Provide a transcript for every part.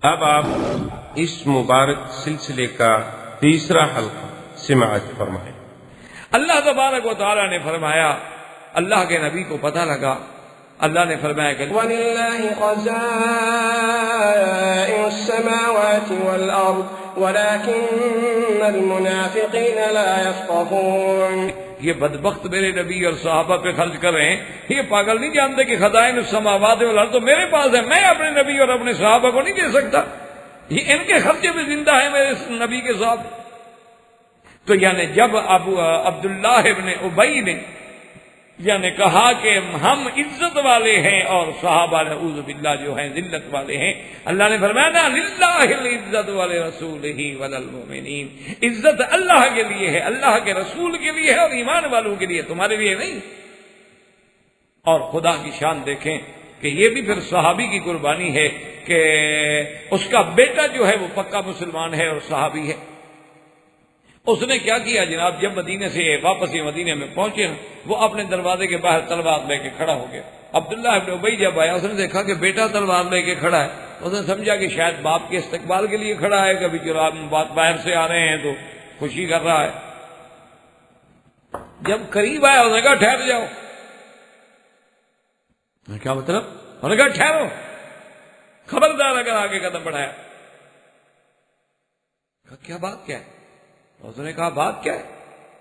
اب آپ اس مبارک سلسلے کا تیسرا حلقہ سماعت فرمائیں۔ اللہ تبارک و تعالیٰ نے فرمایا، اللہ کے نبی کو پتہ لگا، اللہ نے فرمایا کہ وَلِلَّهِ خَزَائِنُ السَّمَاوَاتِ وَالْأَرْضِ وَلَكِنَّ الْمُنَافِقِينَ لَا يَفْقَهُونَ۔ یہ بدبخت میرے نبی اور صحابہ پہ خرچ کر رہے ہیں، یہ پاگل نہیں جانتے کہ خزائن السماوات والارض تو میرے پاس ہے، میں اپنے نبی اور اپنے صحابہ کو نہیں دے سکتا، یہ ان کے خرچے میں زندہ ہے میرے نبی کے ساتھ۔ تو یعنی جب عبداللہ ابن ابی نے یعنی کہا کہ ہم عزت والے ہیں اور صحابہ نعوذ باللہ جو ہیں ذلت والے ہیں، اللہ نے فرمایا نا للہ العزت ولرسولہ وللمؤمنین، عزت اللہ کے لیے ہے، اللہ کے رسول کے لیے ہے اور ایمان والوں کے لیے، تمہارے لیے نہیں۔ اور خدا کی شان دیکھیں کہ یہ بھی پھر صحابی کی قربانی ہے کہ اس کا بیٹا جو ہے وہ پکا مسلمان ہے اور صحابی ہے۔ اس نے کیا کیا جناب، جب مدینے سے واپس مدینے میں پہنچے وہ اپنے دروازے کے باہر تلوار لے کے کھڑا ہو گیا۔ عبداللہ ابن ابی جب آیا اس نے دیکھا کہ بیٹا تلوار لے کے کھڑا ہے، اس نے سمجھا کہ شاید باپ کے استقبال کے لیے کھڑا ہے، کبھی جناب باہر سے آ رہے ہیں تو خوشی کر رہا ہے۔ جب قریب آیا اس نے کہا ٹھہر جاؤ۔ کیا مطلب؟ انہوں نے کہا ٹھہرو، خبردار اگر آگے قدم بڑھایا۔ کیا بات کیا ہے؟ اس نے کہا بات کیا ہے؟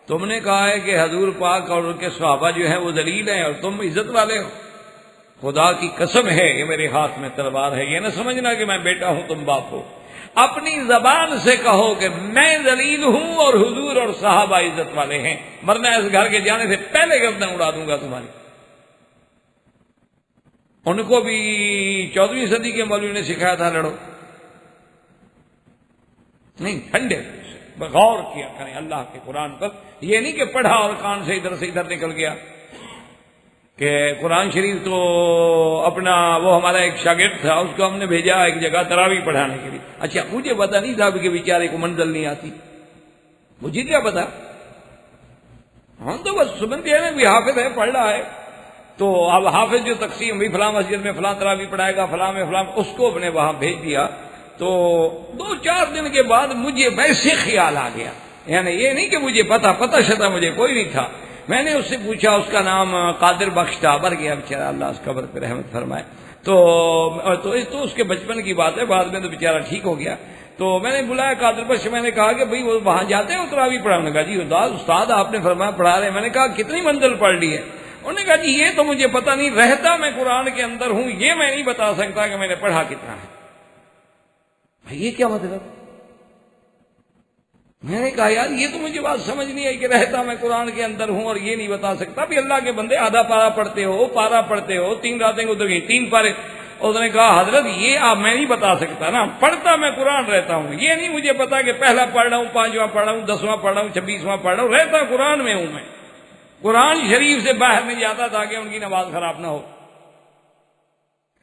تم نے کہا ہے کہ حضور پاک اور ان کے صحابہ جو ہیں وہ ذلیل ہیں اور تم عزت والے ہو۔ خدا کی قسم ہے یہ میرے ہاتھ میں تلوار ہے، یہ نہ سمجھنا کہ میں بیٹا ہوں تم باپ ہو۔ اپنی زبان سے کہو کہ میں ذلیل ہوں اور حضور اور صحابہ عزت والے ہیں، ورنہ اس گھر کے جانے سے پہلے گردن اڑا دوں گا تمہاری۔ ان کو بھی 14ویں صدی کے مولوی نے سکھایا تھا لڑو، نہیں ٹھنڈے غور کیا کریں اللہ کے قرآن پر، یہ نہیں کہ پڑھا اور کان سے ادھر نکل گیا۔ کہ قرآن شریف تو اپنا وہ ہمارا ایک شاگرد تھا، اس کو ہم نے بھیجا ایک جگہ تراویح پڑھانے کے لیے۔ اچھا مجھے پتا نہیں تھا کہ بیچارے کو منزل نہیں آتی، مجھے کیا پتا، ہم تو بس سنتے ہیں بھی حافظ ہے پڑھ رہا ہے، تو اب حافظ جو تقسیم بھی فلاں مسجد میں فلاں تراویح پڑھائے گا، فلاں میں فلاں، اس کو اپنے وہاں بھیج دیا۔ تو 2-4 دن کے بعد مجھے ویسے خیال آ گیا، یعنی یہ نہیں کہ مجھے پتہ شتا مجھے کوئی نہیں تھا۔ میں نے اس سے پوچھا، اس کا نام قادر بخش تھا، مر گیا بیچارہ، اللہ اس قبر پہ رحمت فرمائے۔ تو اس کے بچپن کی بات ہے، بعد میں تو بیچارہ ٹھیک ہو گیا۔ تو میں نے بلایا قادر بخش، میں نے کہا کہ بھئی وہ وہاں جاتے ہیں تراویح پڑھانے کا؟ جی استاد آپ نے فرمایا پڑھا رہے ہیں۔ میں نے کہا کتنی منزل پڑھ لی ہے؟ انہوں نے کہا جی یہ تو مجھے پتہ نہیں، رہتا میں قرآن کے اندر ہوں، یہ میں نہیں بتا سکتا کہ میں نے پڑھا کتنا ہے۔ یہ کیا مطلب؟ میں نے کہا یار یہ تو مجھے بات سمجھ نہیں آئی کہ رہتا میں قرآن کے اندر ہوں اور یہ نہیں بتا سکتا۔ بھی اللہ کے بندے آدھا پارا پڑھتے ہو، پارا پڑھتے ہو، 3 راتیں گزر گئی 3 پارے۔ اس نے کہا حضرت یہ آپ میں نہیں بتا سکتا نا، پڑھتا میں قرآن رہتا ہوں، یہ نہیں مجھے پتا کہ پہلا پڑھ رہا ہوں، 5واں پڑھ رہا ہوں، 10واں پڑھ رہا ہوں، 26واں پڑھ رہا ہوں، رہتا قرآن میں ہوں میں۔ قرآن شریف سے باہر نہیں جاتا تاکہ ان کی نماز خراب نہ ہو،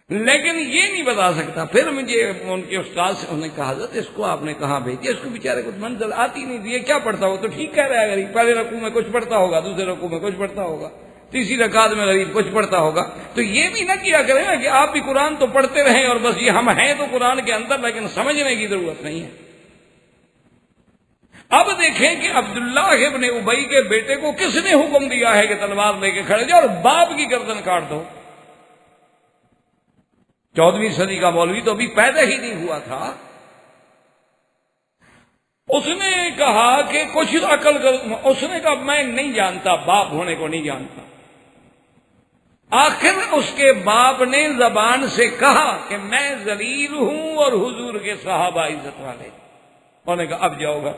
لیکن یہ نہیں بتا سکتا۔ پھر مجھے ان کے استاد سے انہوں نے کہا حضرت اس کو آپ نے کہاں بھیجا، اس کو بیچارے کچھ منزل آتی نہیں تھی، یہ کیا پڑھتا ہو؟ تو ٹھیک کہہ رہا ہے، غریب پہلے رکوع میں کچھ پڑھتا ہوگا، دوسرے رکوع میں کچھ پڑھتا ہوگا، تیسری رکعت میں غریب کچھ پڑھتا ہوگا۔ تو یہ بھی نہ کیا کریں نا کہ آپ بھی قرآن تو پڑھتے رہیں اور بس یہ ہم ہیں تو قرآن کے اندر، لیکن سمجھنے کی ضرورت نہیں ہے۔ اب دیکھیں کہ عبداللہ ابن ابی کے بیٹے کو کس نے حکم دیا ہے کہ تلوار لے کے کھڑے جاؤ اور باپ کی گردن کاٹ دو۔ 14ویں صدی کا مولوی تو ابھی پیدا ہی نہیں ہوا تھا۔ اس نے کہا کہ کچھ عقل کر، اس نے کہا میں نہیں جانتا، باپ ہونے کو نہیں جانتا۔ آخر اس کے باپ نے زبان سے کہا کہ میں ذلیل ہوں اور حضور کے صحابہ عزت والے۔ انہوں نے کہا اب جاؤ گا،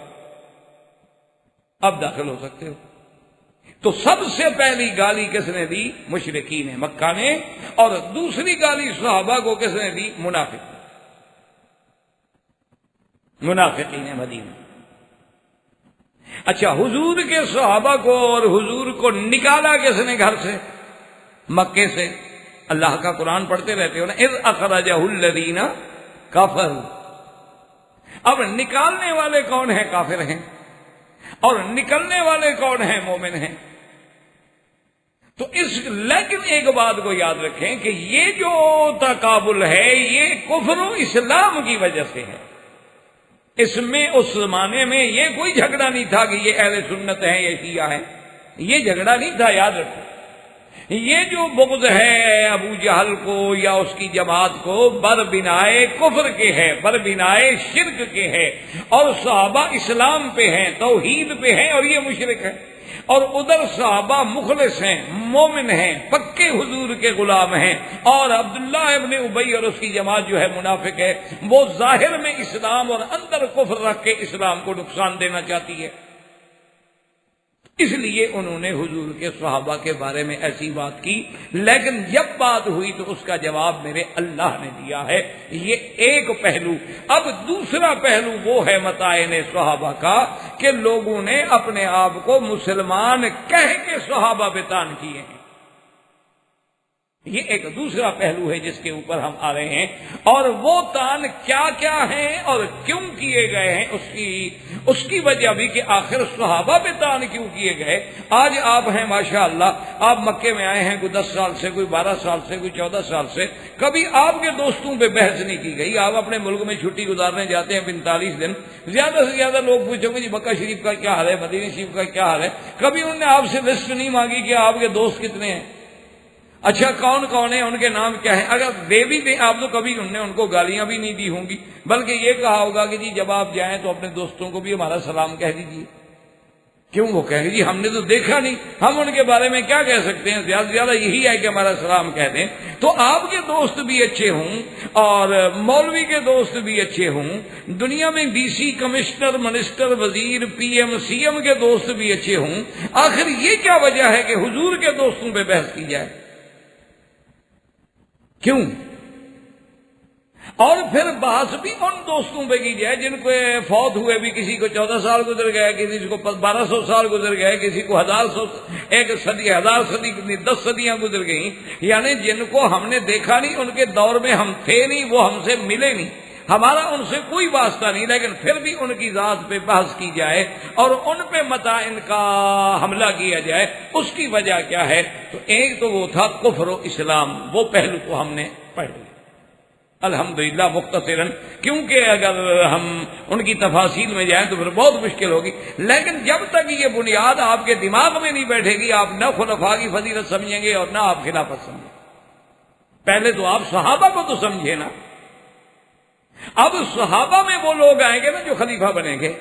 اب داخل ہو سکتے ہو۔ تو سب سے پہلی گالی کس نے دی؟ مشرکین مکہ نے، اور دوسری گالی صحابہ کو کس نے دی؟ منافقین مدینہ۔ اچھا حضور کے صحابہ کو اور حضور کو نکالا کس نے گھر سے؟ مکے سے۔ اللہ کا قرآن پڑھتے رہتے ہو نا، اذ اخرجہ الذین کفروا۔ اب نکالنے والے کون ہیں؟ کافر ہیں، اور نکلنے والے کون ہیں؟ مومن ہیں۔ تو لیکن ایک بات کو یاد رکھیں کہ یہ جو تقابل ہے یہ کفر و اسلام کی وجہ سے ہے. اس میں اس زمانے میں یہ کوئی جھگڑا نہیں تھا کہ یہ اہل سنت ہیں یا شیعہ ہیں، یہ جھگڑا نہیں تھا. یاد رکھو یہ جو بغض ہے ابو جہل کو یا اس کی جماعت کو بربنائے کفر کے ہے، بربنائے شرک کے ہے، اور صحابہ اسلام پہ ہیں، توحید پہ ہیں، اور یہ مشرک ہیں. اور ادھر صحابہ مخلص ہیں، مومن ہیں، پکے حضور کے غلام ہیں، اور عبداللہ ابن ابی اور اس کی جماعت جو ہے منافق ہے، وہ ظاہر میں اسلام اور اندر کفر رکھ کے اسلام کو نقصان دینا چاہتی ہے. اس لیے انہوں نے حضور کے صحابہ کے بارے میں ایسی بات کی. لیکن جب بات ہوئی تو اس کا جواب میرے اللہ نے دیا ہے. یہ ایک پہلو. اب دوسرا پہلو وہ ہے متاعن صحابہ کا کہ لوگوں نے اپنے آپ کو مسلمان کہہ کے صحابہ پہ طعن کیے ہیں. یہ ایک دوسرا پہلو ہے جس کے اوپر ہم آ رہے ہیں، اور وہ طعن کیا کیا ہیں اور کیوں کیے گئے ہیں اس کی وجہ بھی کہ آخر صحابہ پہ طعن کیوں کیے گئے. آج آپ ہیں ماشاءاللہ، آپ مکے میں آئے ہیں کوئی 10 سال سے، کوئی 12 سال سے، کوئی 14 سال سے، کبھی آپ کے دوستوں پہ بحث نہیں کی گئی. آپ اپنے ملک میں چھٹی گزارنے جاتے ہیں 45 دن، زیادہ سے زیادہ لوگ پوچھیں گے جی مکہ شریف کا کیا حال ہے، مدینہ شریف کا کیا حال ہے. کبھی انہوں نے آپ سے لسٹ نہیں مانگی کہ آپ کے دوست کتنے ہیں، اچھا کون کون ہیں، ان کے نام کیا ہیں. اگر دے بھی دیں آپ تو کبھی انہوں نے ان کو گالیاں بھی نہیں دی ہوں گی، بلکہ یہ کہا ہوگا کہ جی جب آپ جائیں تو اپنے دوستوں کو بھی ہمارا سلام کہہ دیجیے. کیوں؟ وہ کہیں گے جی ہم نے تو دیکھا نہیں، ہم ان کے بارے میں کیا کہہ سکتے ہیں، زیادہ سے زیادہ یہی ہے کہ ہمارا سلام کہہ دیں. تو آپ کے دوست بھی اچھے ہوں اور مولوی کے دوست بھی اچھے ہوں، دنیا میں ڈی سی، کمشنر، منسٹر، وزیر، پی ایم، سی ایم کے دوست بھی اچھے ہوں، آخر یہ کیا وجہ ہے کہ حضور کے دوستوں پہ بحث کی جائے؟ کیوں؟ اور پھر بحث بھی ان دوستوں پہ کی جائے جن کو فوت ہوئے بھی، کسی کو 14 سال گزر گئے، کسی کو 1200 سال گزر گئے، کسی کو 1000 صدی 10 صدیاں گزر گئیں، یعنی جن کو ہم نے دیکھا نہیں، ان کے دور میں ہم تھے نہیں، وہ ہم سے ملے نہیں، ہمارا ان سے کوئی واسطہ نہیں، لیکن پھر بھی ان کی ذات پہ بحث کی جائے اور ان پہ متاعن کا حملہ کیا جائے. اس کی وجہ کیا ہے؟ تو ایک تو وہ تھا کفر و اسلام، وہ پہلو تو ہم نے پڑھ لیا الحمدللہ مختصراً، کیونکہ اگر ہم ان کی تفاصیل میں جائیں تو پھر بہت مشکل ہوگی. لیکن جب تک یہ بنیاد آپ کے دماغ میں نہیں بیٹھے گی، آپ نہ خلفاء کی فضیلت سمجھیں گے اور نہ آپ خلافت سمجھیں. پہلے تو آپ صحابہ کو تو سمجھے نا. اب صحابہ میں وہ لوگ آئیں گے نا جو خلیفہ بنیں گے.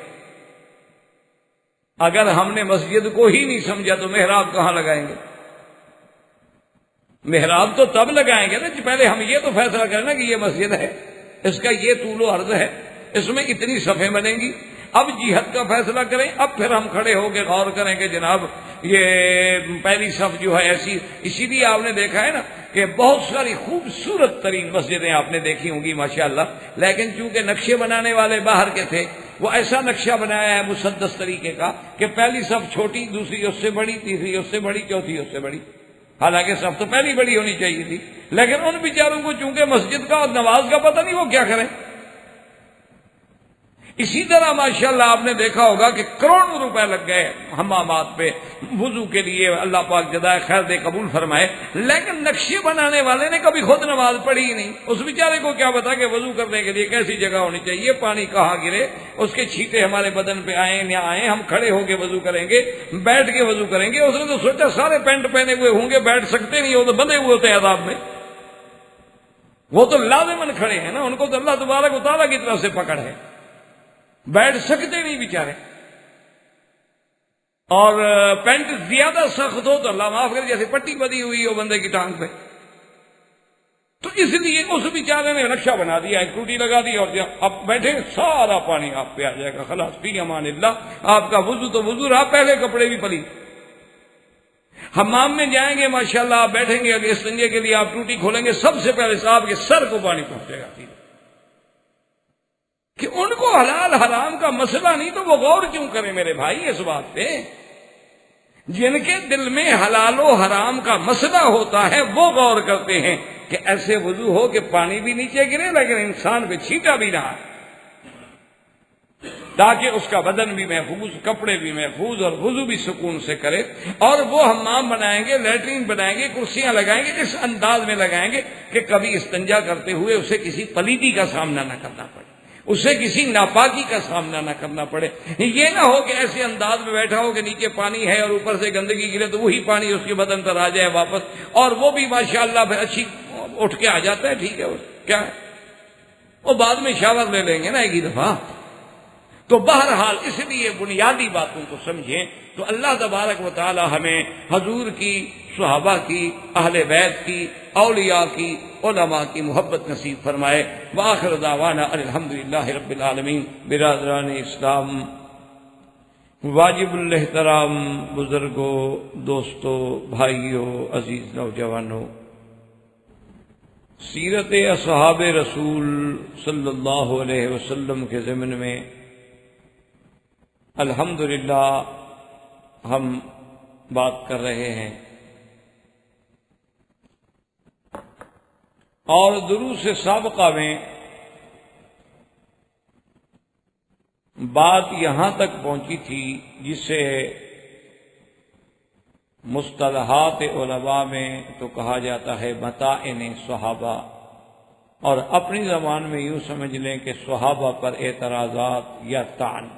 اگر ہم نے مسجد کو ہی نہیں سمجھا تو محراب کہاں لگائیں گے؟ محراب تو تب لگائیں گے نا کہ پہلے ہم یہ تو فیصلہ کریں نا کہ یہ مسجد ہے، اس کا یہ طول و عرض ہے، اس میں اتنی صفیں بنیں گی. اب جہت کا فیصلہ کریں، اب پھر ہم کھڑے ہو کے غور کریں کہ جناب یہ پہلی صف جو ہے ایسی. اسی لیے آپ نے دیکھا ہے نا کہ بہت ساری خوبصورت ترین مسجدیں آپ نے دیکھی ہوں گی ماشاءاللہ، لیکن چونکہ نقشے بنانے والے باہر کے تھے، وہ ایسا نقشہ بنایا ہے مسدس طریقے کا کہ پہلی صف چھوٹی، دوسری اس سے بڑی، تیسری اس سے بڑی، چوتھی اس سے بڑی. حالانکہ صف تو پہلی بڑی ہونی چاہیے تھی، لیکن ان بیچاروں کو چونکہ مسجد کا اور نماز کا پتہ نہیں، وہ کیا کریں. اسی طرح ماشاءاللہ آپ نے دیکھا ہوگا کہ کروڑوں روپے لگ گئے حمامات پہ وضو کے لیے، اللہ پاک جزائے خیر دے، قبول فرمائے. لیکن نقشے بنانے والے نے کبھی خود نماز پڑھی ہی نہیں. اس بیچارے کو کیا پتا کہ وضو کرنے کے لیے کیسی جگہ ہونی چاہیے، پانی کہاں گرے، اس کے چھینٹے ہمارے بدن پہ آئیں نہ آئیں، ہم کھڑے ہو کے وضو کریں گے، بیٹھ کے وضو کریں گے. اس نے تو سوچا سارے پینٹ پہنے ہوئے ہوں گے، بیٹھ سکتے نہیں، وہ تو بندھے ہوئے ہوتے ہیں عذاب میں. وہ تو لازماً کھڑے ہیں نا، ان کو تو اللہ تبارک و تعالیٰ کی طرف سے پکڑ ہے، بیٹھ سکتے نہیں بیچارے. اور پینٹ زیادہ سخت ہو تو اللہ معاف کرے جیسے پٹی بندھی ہوئی ہو بندے کی ٹانگ پہ. تو اس لیے اس بیچارے نے نقشہ بنا دیا، ایک ٹوٹی لگا دی اور اب بیٹھے سارا پانی آپ پہ آ جائے گا، خلاص فی امان اللہ. آپ کا وضو تو وضو رہا، پہلے کپڑے بھی پلی. حمام میں جائیں گے ماشاءاللہ، آپ بیٹھیں گے استنجے کے لیے، آپ ٹوٹی کھولیں گے، سب سے پہلے صاحب کے سر کو پانی پہنچے گا. کہ ان کو حلال حرام کا مسئلہ نہیں تو وہ غور کیوں کریں میرے بھائی اس بات پہ؟ جن کے دل میں حلال و حرام کا مسئلہ ہوتا ہے وہ غور کرتے ہیں کہ ایسے وضو ہو کہ پانی بھی نیچے گرے لیکن انسان پہ چھینٹا بھی نہ آئے. تاکہ اس کا بدن بھی محفوظ، کپڑے بھی محفوظ، اور وضو بھی سکون سے کرے. اور وہ حمام بنائیں گے، لیٹرین بنائیں گے، کرسیاں لگائیں گے، اس انداز میں لگائیں گے کہ کبھی استنجا کرتے ہوئے اسے کسی پلیدی کا سامنا نہ کرنا پڑے، اسے کسی ناپاکی کا سامنا نہ کرنا پڑے. یہ نہ ہو کہ ایسے انداز میں بیٹھا ہو کہ نیچے پانی ہے اور اوپر سے گندگی گرے تو وہی پانی اس کے بدن پر آ جائے واپس، اور وہ بھی ماشاءاللہ پھر اچھی اٹھ کے آ جاتا ہے، ٹھیک ہے، کیا ہے، وہ بعد میں شاور لے لیں گے نا ایک ہی دفعہ. تو بہرحال اس لیے بنیادی باتوں کو سمجھیں تو اللہ تبارک و تعالی ہمیں حضور کی، صحابہ کی، اہل بیت کی، اولیاء کی، علماء کی محبت نصیب فرمائے. وآخر دعوانا الحمدللہ رب العالمین. برادران اسلام، واجب الاحترام بزرگوں، دوستوں، بھائیوں، عزیز نوجوانوں، سیرت اصحاب رسول صلی اللہ علیہ وسلم کے ضمن میں الحمدللہ ہم بات کر رہے ہیں، اور دروس سابقہ میں بات یہاں تک پہنچی تھی جسے مصطلحات علماء میں تو کہا جاتا ہے مطائن صحابہ، اور اپنی زبان میں یوں سمجھ لیں کہ صحابہ پر اعتراضات یا طعن.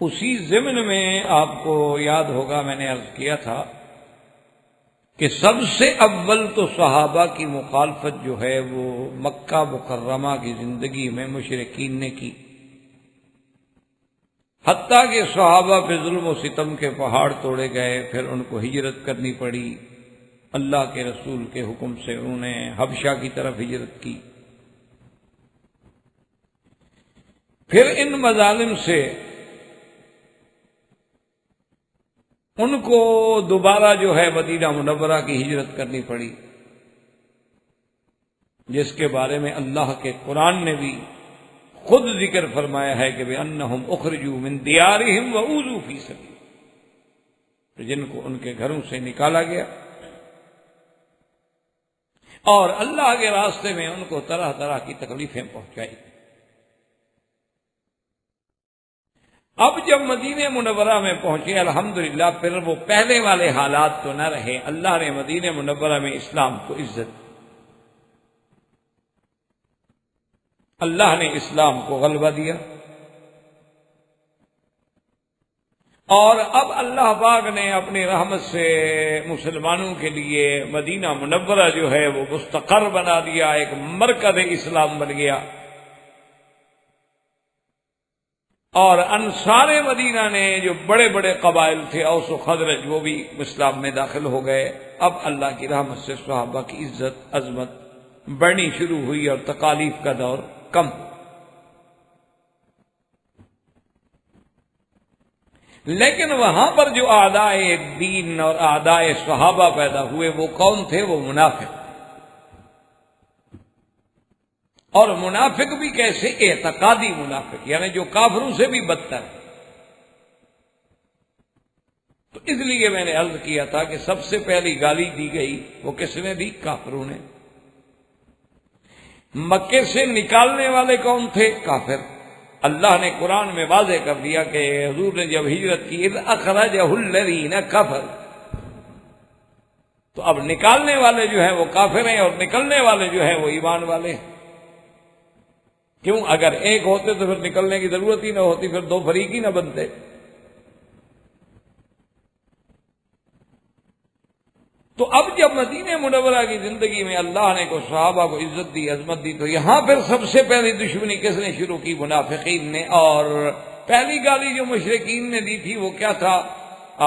اسی ضمن میں آپ کو یاد ہوگا میں نے عرض کیا تھا کہ سب سے اول تو صحابہ کی مخالفت جو ہے وہ مکہ مکرمہ کی زندگی میں مشرکین نے کی، حتیٰ کہ صحابہ پہ ظلم و ستم کے پہاڑ توڑے گئے، پھر ان کو ہجرت کرنی پڑی. اللہ کے رسول کے حکم سے انہوں نے حبشہ کی طرف ہجرت کی. پھر ان مظالم سے ان کو دوبارہ جو ہے مدینہ منورہ کی ہجرت کرنی پڑی، جس کے بارے میں اللہ کے قرآن نے بھی خود ذکر فرمایا ہے کہ بِأَنَّهُمْ أُخْرِجُوا مِنْ دِيَارِهِمْ وَأُوذُوا فِي سَبِيلِي، جن کو ان کے گھروں سے نکالا گیا اور اللہ کے راستے میں ان کو طرح طرح کی تکلیفیں پہنچائی. اب جب مدینہ منورہ میں پہنچے الحمدللہ، پھر وہ پہلے والے حالات تو نہ رہے. اللہ نے مدینہ منورہ میں اسلام کو عزت، اللہ نے اسلام کو غلبہ دیا، اور اب اللہ پاک نے اپنی رحمت سے مسلمانوں کے لیے مدینہ منورہ جو ہے وہ مستقر بنا دیا، ایک مرکز اسلام بن گیا. اور انصار مدینہ نے جو بڑے بڑے قبائل تھے، اوس و خزرج، وہ بھی اسلام میں داخل ہو گئے. اب اللہ کی رحمت سے صحابہ کی عزت عظمت بڑھنی شروع ہوئی اور تکالیف کا دور کم. لیکن وہاں پر جو اعدائے دین اور اعدائے صحابہ پیدا ہوئے وہ کون تھے؟ وہ منافق. اور منافق بھی کیسے؟ اعتقادی منافق، یعنی جو کافروں سے بھی بدتر. تو اس لیے میں نے عرض کیا تھا کہ سب سے پہلی گالی دی گئی وہ کس نے دی؟ کافروں نے. مکے سے نکالنے والے کون تھے؟ کافر. اللہ نے قرآن میں واضح کر دیا کہ حضور نے جب ہجرت کی اذ اخرجہ الذین کفروا، تو اب نکالنے والے جو ہیں وہ کافر ہیں اور نکلنے والے جو ہیں وہ ایمان والے ہیں. کیوں؟ اگر ایک ہوتے تو پھر نکلنے کی ضرورت ہی نہ ہوتی، پھر دو فریق ہی نہ بنتے. تو اب جب مدینہ منورہ کی زندگی میں اللہ نے کو صحابہ کو عزت دی، عظمت دی، تو یہاں پھر سب سے پہلی دشمنی کس نے شروع کی؟ منافقین نے. اور پہلی گالی جو مشرکین نے دی تھی وہ کیا تھا؟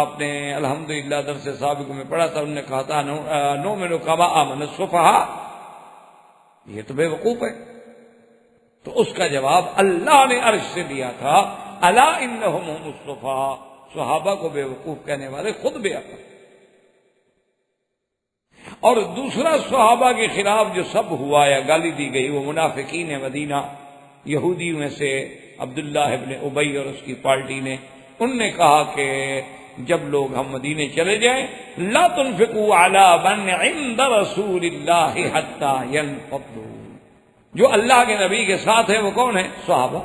آپ نے الحمدللہ درس سابق میں پڑھا تھا. انہوں نے کہا تھا نؤمن کما آمن السفہاء، یہ تو بے وقوف ہے. تو اس کا جواب اللہ نے عرش سے دیا تھا، الا انہم هم السفہاء، صحابہ کو بے وقوف کہنے والے خود بے عقل. اور دوسرا صحابہ کے خلاف جو سب ہوا یا گالی دی گئی وہ منافقین مدینہ، یہودیوں میں سے عبداللہ ابن ابی اور اس کی پارٹی نے. ان نے کہا کہ جب لوگ ہم مدینے چلے جائیں لا تنفقوا علی من عند رسول اللہ حتی ينفضوا، جو اللہ کے نبی کے ساتھ ہے وہ کون ہے؟ صحابہ.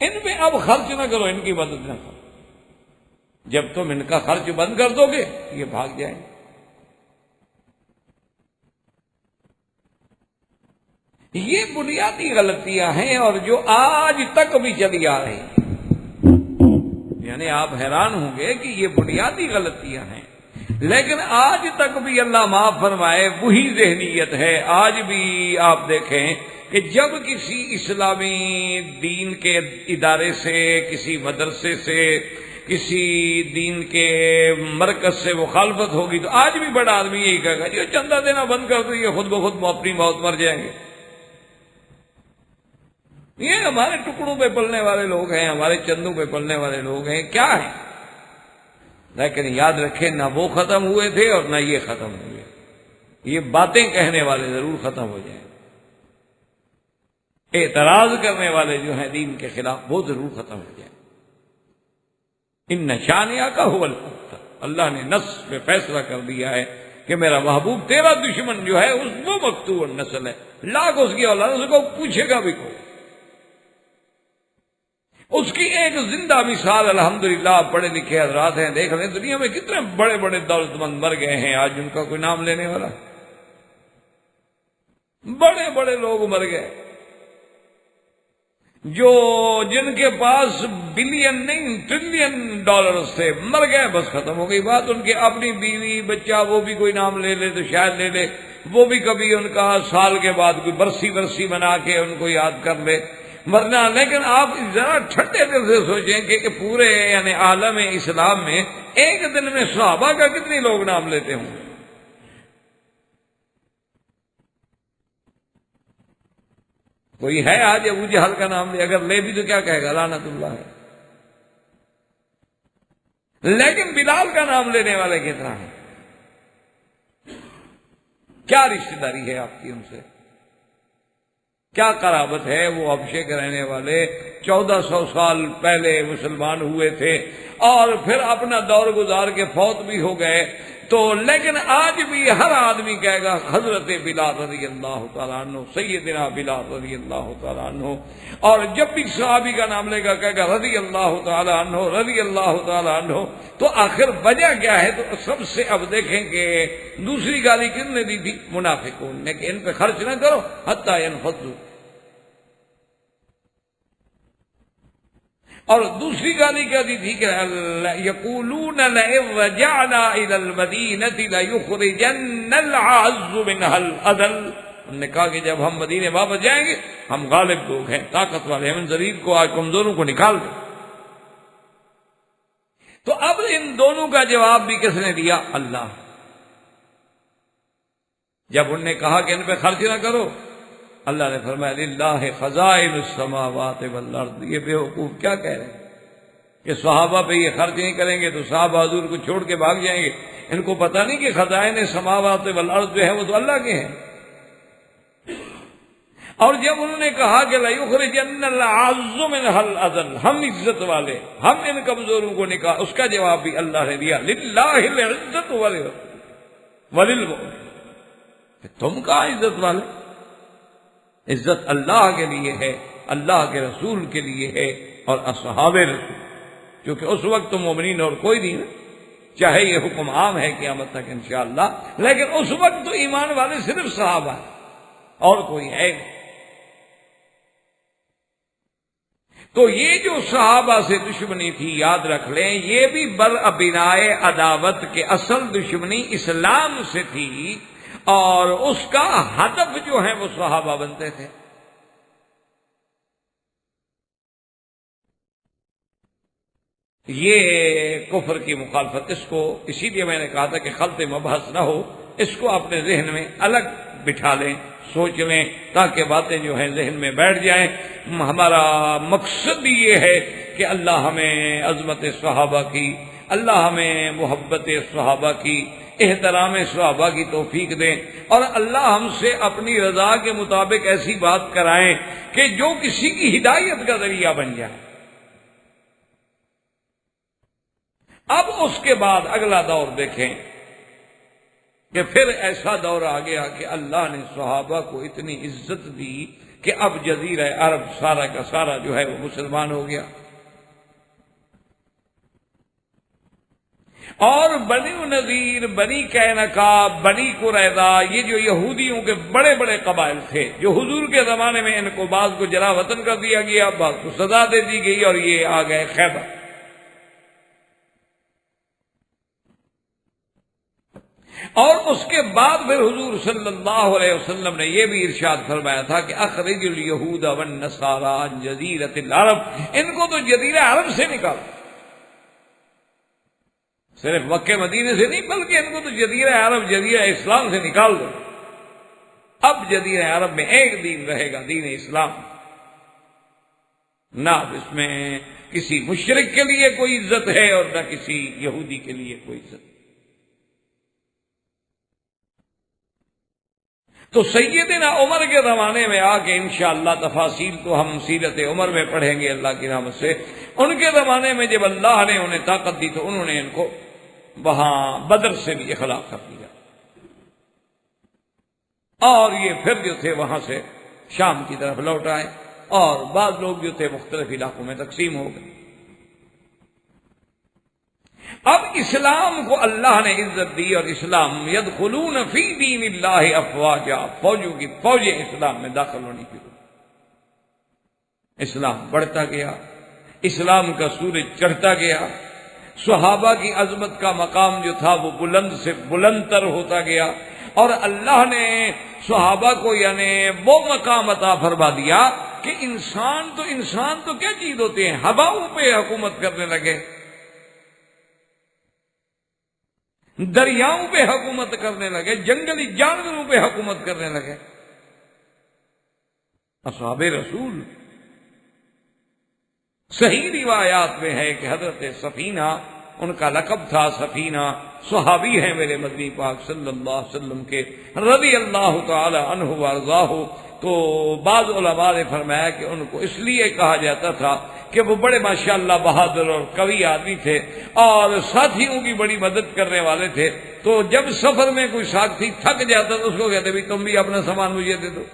ان پہ اب خرچ نہ کرو، ان کی مدد نہ کرو. جب تم ان کا خرچ بند کر دو گے یہ بھاگ جائیں. یہ بنیادی غلطیاں ہیں اور جو آج تک بھی چلی آ رہی ہیں. یعنی آپ حیران ہوں گے کہ یہ بنیادی غلطیاں ہیں، لیکن آج تک بھی اللہ معاف فرمائے وہی ذہنیت ہے. آج بھی آپ دیکھیں کہ جب کسی اسلامی دین کے ادارے سے، کسی مدرسے سے، کسی دین کے مرکز سے مخالفت ہوگی تو آج بھی بڑا آدمی یہی کہے گا جو چندہ دینا بند کر دو یہ خود بخود اپنی موت مر جائیں گے. یہ ہمارے ٹکڑوں پہ پلنے والے لوگ ہیں، ہمارے چندوں پہ پلنے والے لوگ ہیں. کیا ہیں؟ لیکن یاد رکھیں نہ وہ ختم ہوئے تھے اور نہ یہ ختم ہوئے. یہ باتیں کہنے والے ضرور ختم ہو جائیں، اعتراض کرنے والے جو ہیں دین کے خلاف وہ ضرور ختم ہو جائیں. ان نشانیہ کا هو الابتر، اللہ نے نص پہ فیصلہ کر دیا ہے کہ میرا محبوب تیرا دشمن جو ہے اس وہ مقتوع النسل ہے، لاکھ اس کی اولاد اس کو پوچھے گا بھی کوئی. اس کی ایک زندہ مثال الحمدللہ آپ پڑھے لکھے حضرات ہیں، دیکھ لیں دنیا میں کتنے بڑے بڑے دولت مند مر گئے ہیں آج ان کا کوئی نام لینے والا. بڑے بڑے لوگ مر گئے جو جن کے پاس بلین نہیں ٹریلین ڈالرز تھے، مر گئے، بس ختم ہو گئی بات. ان کے اپنی بیوی بچہ وہ بھی کوئی نام لے لے تو شاید لے لے، وہ بھی کبھی ان کا سال کے بعد کوئی برسی بنا کے ان کو یاد کر لے، ورنہ. لیکن آپ ذرا ٹھنڈے دل سے سوچیں کہ پورے یعنی عالم اسلام میں ایک دن میں صحابہ کا کتنے لوگ نام لیتے ہوں گے؟ کوئی ہے آج ابو جہل کا نام لے؟ اگر لے بھی تو کیا کہے گا؟ لعنت اللہ ہے. لیکن بلال کا نام لینے والے کتنا ہے؟ کیا رشتہ داری ہے آپ کی ان سے؟ کیا قرابت ہے؟ وہ حبشے کے رہنے والے 1400 سال پہلے مسلمان ہوئے تھے اور پھر اپنا دور گزار کے فوت بھی ہو گئے. تو لیکن آج بھی ہر آدمی کہے گا حضرت بلال رضی اللہ تعالیٰ عنہ، سیدنا بلال رضی اللہ تعالیٰ عنہ. اور جب بھی صحابی کا نام لے گا کہے گا رضی اللہ تعالیٰ عنہ، رضی اللہ تعالیٰ عنہ. تو آخر وجہ کیا ہے؟ تو سب سے اب دیکھیں کہ دوسری گالی کس نے دی تھی؟ منافقون نے، کہ ان پہ خرچ نہ کرو حتی ینفضوا. اور دوسری گالی کیا دی تھی کہ یقولون لئن رجعنا الى المدینة لیخرجن العز منها الاذل. انہوں نے کہا کہ جب ہم مدینے واپس جائیں گے ہم غالب لوگ ہیں، طاقت والے ہیں، ہم ضعیف کو آج کمزوروں کو نکال دیں. تو اب ان دونوں کا جواب بھی کس نے دیا؟ اللہ. جب انہوں نے کہا کہ ان پہ خرچ نہ کرو، اللہ نے فرمایا للہ خزائن السماوات والارض. یہ بے وقوف کیا کہہ رہے ہیں کہ صحابہ پہ یہ خرچ نہیں کریں گے تو صحابہ حضور کو چھوڑ کے بھاگ جائیں گے. ان کو پتہ نہیں کہ خزائن سماوات والارض جو ہے وہ تو اللہ کے ہیں. اور جب انہوں نے کہا کہ لَيُخْرِجَنَّ الْعَزُّ مِنْهَا الْأَذَلَّ، ہم عزت والے، ہم ان کمزوروں کو نکال، اس کا جواب بھی اللہ نے دیا للہ العزت وللمؤمنین. تم کہاں عزت والے؟ عزت اللہ کے لیے ہے، اللہ کے رسول کے لیے ہے اور اصحاب رسول، کیونکہ اس وقت تو مومنین اور کوئی نہیں، چاہے یہ حکم عام ہے قیامت تک انشاءاللہ، لیکن اس وقت تو ایمان والے صرف صحابہ اور کوئی ہے نہیں. تو یہ جو صحابہ سے دشمنی تھی یاد رکھ لیں، یہ بھی برابنائے عداوت کے اصل دشمنی اسلام سے تھی اور اس کا ہدف جو ہے وہ صحابہ بنتے تھے. یہ کفر کی مخالفت، اس کو اسی لیے میں نے کہا تھا کہ خلط مبحث نہ ہو، اس کو اپنے ذہن میں الگ بٹھا لیں، سوچ لیں، تاکہ باتیں جو ہیں ذہن میں بیٹھ جائیں. ہمارا مقصد یہ ہے کہ اللہ ہمیں عظمت صحابہ کی، اللہ ہمیں محبت صحابہ کی، احترام صحابہ کی توفیق دیں، اور اللہ ہم سے اپنی رضا کے مطابق ایسی بات کرائیں کہ جو کسی کی ہدایت کا ذریعہ بن جائے. اب اس کے بعد اگلا دور دیکھیں کہ پھر ایسا دور آ گیا کہ اللہ نے صحابہ کو اتنی عزت دی کہ اب جزیرہ عرب سارا کا سارا جو ہے وہ مسلمان ہو گیا، اور بنی نذیر، بنی قینقاع، بنی قریظہ، یہ جو یہودیوں کے بڑے بڑے قبائل تھے، جو حضور کے زمانے میں ان کو بعض کو جلا وطن کر دیا گیا، بعض کو سزا دے دی گئی، اور یہ آ گئے خیبر۔ اور اس کے بعد پھر حضور صلی اللہ علیہ وسلم نے یہ بھی ارشاد فرمایا تھا کہ اخرج الیہود والنصارى عن جزیرۃ العرب، ان کو تو جزیرہ عرب سے نکال، صرف مکہ مدینے سے نہیں بلکہ ان کو تو جزیرہ عرب، جزیرہ اسلام سے نکال دو۔ اب جزیرہ عرب میں ایک دین رہے گا، دین اسلام، نہ اس میں کسی مشرک کے لیے کوئی عزت ہے اور نہ کسی یہودی کے لیے کوئی عزت۔ تو سیدنا عمر کے زمانے میں آ کے انشاءاللہ تفاصیل تو ہم سیرت عمر میں پڑھیں گے اللہ کی رحمت سے۔ ان کے زمانے میں جب اللہ نے انہیں طاقت دی تو انہوں نے ان کو وہاں بدر سے بھی اخلاق کر دیا، اور یہ پھر جو تھے وہاں سے شام کی طرف لوٹ آئے، اور بعض لوگ جو تھے مختلف علاقوں میں تقسیم ہو گئے۔ اب اسلام کو اللہ نے عزت دی، اور اسلام یدخلون فی دین اللہ افواجا، فوجوں کی فوجیں اسلام میں داخل ہونی شروع۔ اسلام بڑھتا گیا، اسلام کا سورج چڑھتا گیا، صحابہ کی عظمت کا مقام جو تھا وہ بلند سے بلند تر ہوتا گیا، اور اللہ نے صحابہ کو یعنی وہ مقام عطا فرما دیا کہ انسان تو کیا چیز ہوتے ہیں، ہواؤں پہ حکومت کرنے لگے، دریاؤں پہ حکومت کرنے لگے، جنگلی جانوروں پہ حکومت کرنے لگے۔ اصحاب رسول، صحیح روایات میں ہے کہ حضرت سفینہ، ان کا لقب تھا سفینہ، صحابی ہیں میرے مدنی پاک صلی اللہ علیہ وسلم کے رضی اللہ تعالی عنہ وارضاہ۔ تو بعض علماء نے فرمایا کہ ان کو اس لیے کہا جاتا تھا کہ وہ بڑے ماشاءاللہ بہادر اور قوی آدمی تھے، اور ساتھیوں کی بڑی مدد کرنے والے تھے۔ تو جب سفر میں کوئی ساتھی تھک جاتا تو اس کو کہتے بھی تم بھی اپنا سامان مجھے دے دو،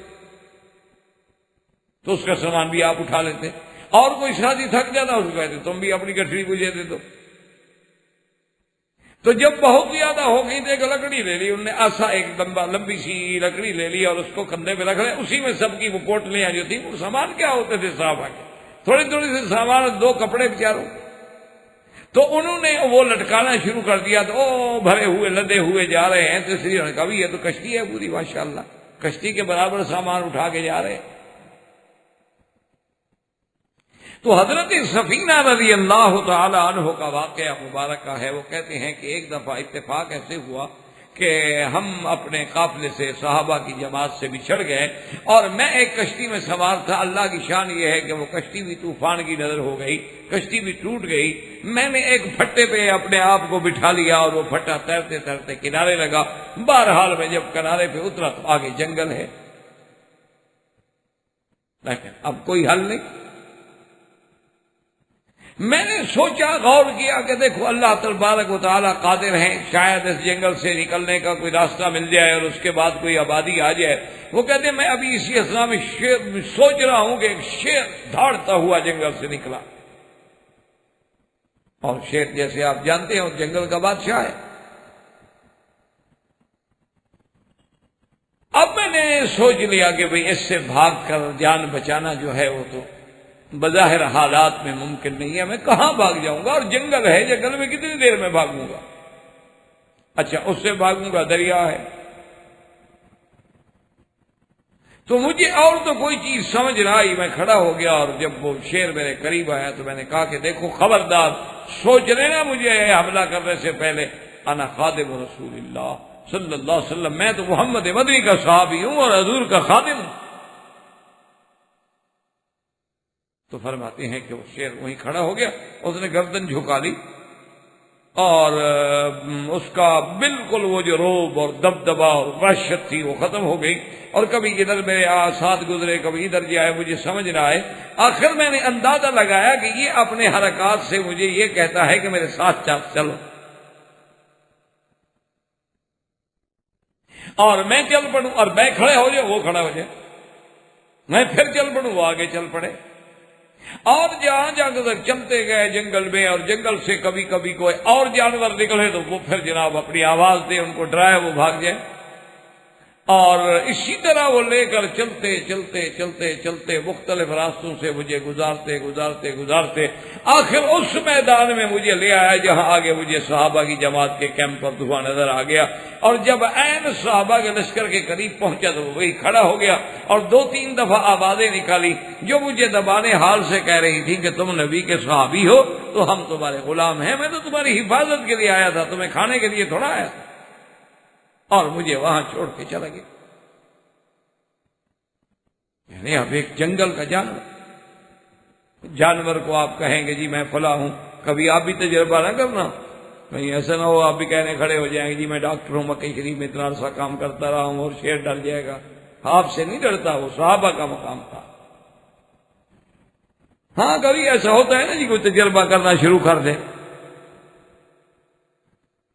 تو اس کا سامان بھی آپ اٹھا لیتے، اور کوئی ساتھی تھک جاتا اس کو کہتے تم بھی اپنی گٹھڑی مجھے دے دو۔ تو جب بہت زیادہ ہو گئی تو ایک لکڑی لے لی، انہوں نے ایسا ایک لمبی سی لکڑی لے لی اور اس کو کندھے پہ رکھ لیا، اسی میں سب کی وہ پوٹلیاں جو تھیں، وہ سامان کیا ہوتے تھے صحابہ کے، تھوڑی تھوڑی سے سامان، 2 کپڑے بیچاروں، تو انہوں نے وہ لٹکانا شروع کر دیا، تو او بھرے ہوئے لدے ہوئے جا رہے ہیں۔ تو اس لیے کہا یہ تو کشتی ہے پوری، ماشاءاللہ کشتی کے برابر سامان اٹھا کے جا رہے ہیں۔ تو حضرت سفینہ رضی اللہ تعالی عنہ کا واقعہ مبارکہ ہے، وہ کہتے ہیں کہ ایک دفعہ اتفاق ایسے ہوا کہ ہم اپنے قافلے سے صحابہ کی جماعت سے بچھڑ گئے، اور میں ایک کشتی میں سوار تھا۔ اللہ کی شان یہ ہے کہ وہ کشتی بھی طوفان کی نظر ہو گئی، کشتی بھی ٹوٹ گئی۔ میں نے ایک پھٹے پہ اپنے آپ کو بٹھا لیا، اور وہ پھٹا تیرتے تیرتے کنارے لگا۔ بہرحال میں جب کنارے پہ اترا تو آگے جنگل ہے، لیکن اب کوئی حل نہیں۔ میں نے سوچا، غور کیا کہ دیکھو اللہ تبارک و تعالیٰ قادر ہیں، شاید اس جنگل سے نکلنے کا کوئی راستہ مل جائے اور اس کے بعد کوئی آبادی آ جائے۔ وہ کہتے ہیں میں ابھی اسی اثنا میں سوچ رہا ہوں کہ ایک شیر دھاڑتا ہوا جنگل سے نکلا، اور شیر جیسے آپ جانتے ہیں اس جنگل کا بادشاہ ہے۔ اب میں نے سوچ لیا کہ بھئی اس سے بھاگ کر جان بچانا جو ہے وہ تو بظاہر حالات میں ممکن نہیں ہے، میں کہاں بھاگ جاؤں گا، اور جنگل ہے، جنگل میں کتنی دیر میں بھاگوں گا؟ اچھا اس سے بھاگوں گا، دریا ہے۔ تو مجھے اور تو کوئی چیز سمجھ نہ آئی، میں کھڑا ہو گیا، اور جب وہ شیر میرے قریب آیا تو میں نے کہا کہ دیکھو خبردار، سوچ لینا مجھے حملہ کرنے سے پہلے، انا خادم رسول اللہ صلی اللہ علیہ وسلم، میں تو محمد مدنی کا صحابی ہوں اور حضور کا خادم ہوں۔ تو فرماتے ہیں کہ وہ شیر وہیں کھڑا ہو گیا، اس نے گردن جھکا لی، اور اس کا بالکل وہ جو روب اور دبدبا اور وحشت تھی وہ ختم ہو گئی، اور کبھی ادھر میرے ساتھ گزرے کبھی ادھر جائے، مجھے سمجھ نہ آئے۔ آخر میں نے اندازہ لگایا کہ یہ اپنے حرکات سے مجھے یہ کہتا ہے کہ میرے ساتھ چلو، اور میں چل پڑوں، اور میں کھڑے ہو جاؤ وہ کھڑا ہو جائے، میں پھر چل پڑوں وہ آگے چل پڑے، اور جہاں جہاں تک چلتے گئے جنگل میں، اور جنگل سے کبھی کبھی کوئی اور جانور نکلے تو وہ پھر جناب اپنی آواز دے، ان کو ڈرائے وہ بھاگ جائے، اور اسی طرح وہ لے کر چلتے چلتے چلتے چلتے مختلف راستوں سے مجھے گزارتے گزارتے گزارتے آخر اس میدان میں مجھے لے آیا جہاں آگے مجھے صحابہ کی جماعت کے کیمپ پر دھواں نظر آ گیا، اور جب عین صحابہ کے لشکر کے قریب پہنچا تو وہی کھڑا ہو گیا، اور 2-3 دفعہ آوازیں نکالی جو مجھے دبانے حال سے کہہ رہی تھی کہ تم نبی کے صحابی ہو تو ہم تمہارے غلام ہیں، میں تو تمہاری حفاظت کے لیے آیا تھا، تمہیں کھانے کے لیے تھوڑا آیا تھا، اور مجھے وہاں چھوڑ کے چلا گیا۔ یعنی اب ایک جنگل کا جانور کو آپ کہیں گے جی میں فلاں ہوں، کبھی آپ بھی تجربہ نہ کرنا، کہیں ایسا نہ ہو آپ بھی کہنے کھڑے ہو جائیں گے جی میں ڈاکٹر ہوں، مکہ شریف میں اتنا عرصہ کام کرتا رہا ہوں اور شیر ڈر جائے گا۔ آپ سے نہیں ڈرتا، وہ صحابہ کا مقام تھا۔ ہاں کبھی ایسا ہوتا ہے نا جی کوئی تجربہ کرنا شروع کر دے،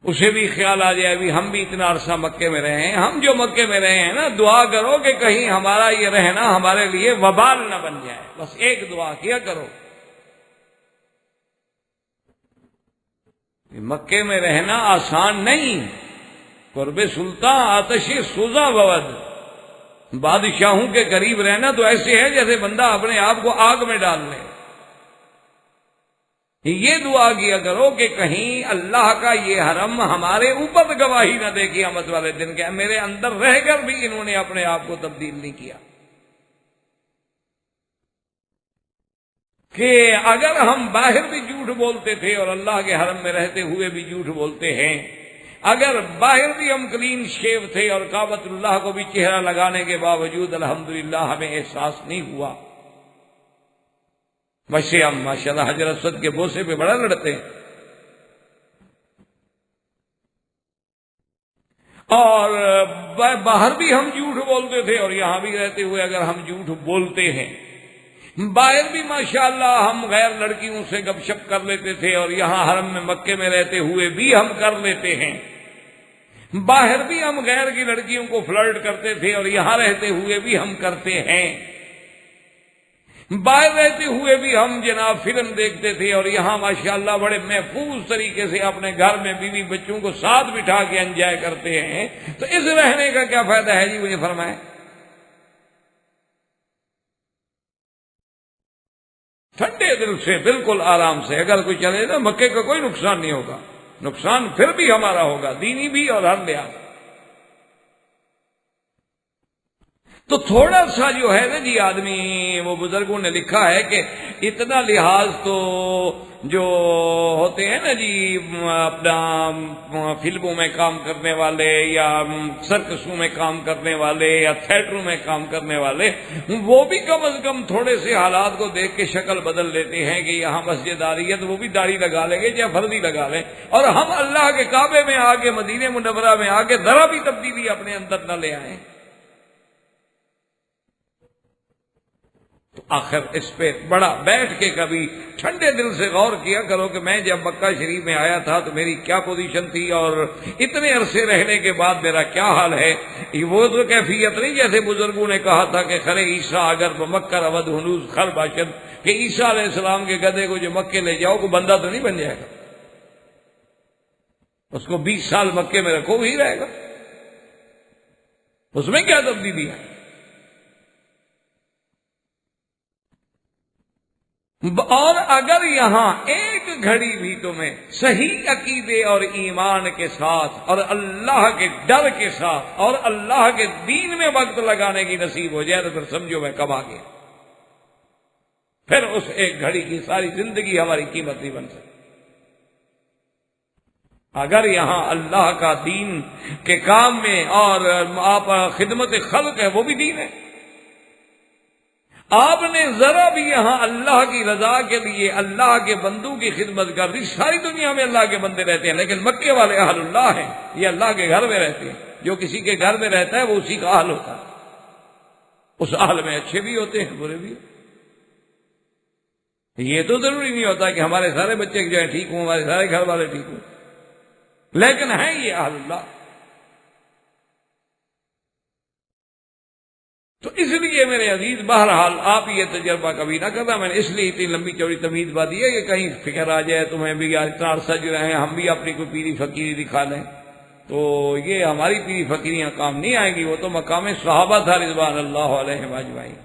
اسے بھی خیال آ جائے بھی ہم بھی اتنا عرصہ مکے میں رہے ہیں، ہم جو مکے میں رہے ہیں نا، دعا کرو کہ کہیں ہمارا یہ رہنا ہمارے لیے وبال نہ بن جائے، بس ایک دعا کیا کرو۔ مکے میں رہنا آسان نہیں، قرب سلطان آتش سوزا بود، بادشاہوں کے قریب رہنا تو ایسے ہے جیسے بندہ اپنے آپ کو آگ میں ڈال لے۔ یہ دعا کیا کرو کہ کہیں اللہ کا یہ حرم ہمارے اوپر گواہی نہ دے قیامت والے دن کہ میرے اندر رہ کر بھی انہوں نے اپنے آپ کو تبدیل نہیں کیا، کہ اگر ہم باہر بھی جھوٹ بولتے تھے اور اللہ کے حرم میں رہتے ہوئے بھی جھوٹ بولتے ہیں، اگر باہر بھی ہم کلین شیو تھے اور کعبۃ اللہ کو بھی چہرہ لگانے کے باوجود الحمدللہ ہمیں احساس نہیں ہوا۔ ویسے ہم ماشاءاللہ حجر اسود کے بوسے پہ بڑا لڑتے ہیں، اور باہر بھی ہم جھوٹ بولتے تھے اور یہاں بھی رہتے ہوئے اگر ہم جھوٹ بولتے ہیں، باہر بھی ماشاءاللہ ہم غیر لڑکیوں سے گپ شپ کر لیتے تھے اور یہاں حرم میں مکے میں رہتے ہوئے بھی ہم کر لیتے ہیں، باہر بھی ہم غیر کی لڑکیوں کو فلرٹ کرتے تھے اور یہاں رہتے ہوئے بھی ہم کرتے ہیں، باہر رہتے ہوئے بھی ہم جناب فلم دیکھتے تھے اور یہاں ماشاءاللہ بڑے محفوظ طریقے سے اپنے گھر میں بیوی بچوں کو ساتھ بٹھا کے انجوائے کرتے ہیں، تو اس رہنے کا کیا فائدہ ہے جی؟ مجھے فرمائیں۔ ٹھنڈے دل سے بالکل آرام سے اگر کوئی چلے نا، مکے کا کوئی نقصان نہیں ہوگا، نقصان پھر بھی ہمارا ہوگا، دینی بھی اور ہر لحاظ۔ تو تھوڑا سا جو ہے نا جی آدمی، وہ بزرگوں نے لکھا ہے کہ اتنا لحاظ تو جو ہوتے ہیں نا جی اپنا فلموں میں کام کرنے والے یا سرکسوں میں کام کرنے والے یا تھیٹروں میں کام کرنے والے، وہ بھی کم از کم تھوڑے سے حالات کو دیکھ کے شکل بدل لیتے ہیں کہ یہاں مسجد آ رہی ہے تو وہ بھی داڑھی لگا لیں گے یا فرضی لگا لیں، اور ہم اللہ کے کعبے میں آ کے، مدینہ منورہ میں آ کے ذرا بھی تبدیلی اپنے اندر نہ لے آئیں۔ تو آخر اس پہ بڑا بیٹھ کے کبھی ٹھنڈے دل سے غور کیا کرو کہ میں جب مکہ شریف میں آیا تھا تو میری کیا پوزیشن تھی اور اتنے عرصے رہنے کے بعد میرا کیا حال ہے۔ وہ تو کیفیت نہیں جیسے بزرگوں نے کہا تھا کہ خرے عیسیٰ اگر بمکہ رود ہنوز خر باشد، کہ عیسیٰ علیہ السلام کے گدھے کو جو مکے لے جاؤ کو بندہ تو نہیں بن جائے گا، اس کو 20 سال مکے میں رکھو وہی رہے گا، اس میں کیا تبدیلی ہے؟ اور اگر یہاں ایک گھڑی بھی تمہیں صحیح عقیدے اور ایمان کے ساتھ اور اللہ کے ڈر کے ساتھ اور اللہ کے دین میں وقت لگانے کی نصیب ہو جائے تو پھر سمجھو میں کب آ گیا، پھر اس ایک گھڑی کی ساری زندگی ہماری قیمت نہیں بن سکتی۔ اگر یہاں اللہ کا دین کے کام میں اور آپ خدمت خلق ہے وہ بھی دین ہے، آپ نے ذرا بھی یہاں اللہ کی رضا کے لیے اللہ کے بندوں کی خدمت کر دی. ساری دنیا میں اللہ کے بندے رہتے ہیں، لیکن مکے والے اہل اللہ ہیں، یہ اللہ کے گھر میں رہتے ہیں. جو کسی کے گھر میں رہتا ہے وہ اسی کا اہل ہوتا ہے. اس اہل میں اچھے بھی ہوتے ہیں، برے بھی ہوتے ہیں. یہ تو ضروری نہیں ہوتا کہ ہمارے سارے بچے جو ہیں ٹھیک ہوں، ہمارے سارے گھر والے ٹھیک ہوں، لیکن ہیں یہ اہل اللہ. تو اس لیے میرے عزیز بہرحال آپ یہ تجربہ کبھی نہ کرنا. میں نے اس لیے اتنی لمبی چوڑی تمہید بات دی ہے کہ کہیں فکر آ جائے تمہیں بھی اتنا عرصہ جو رہے ہیں ہم بھی اپنی کوئی پیری فقیری دکھا لیں، تو یہ ہماری پیری فقیریاں کام نہیں آئیں گی. وہ تو مقام صحابہ تھا رضوان اللہ علیہم اجمعین.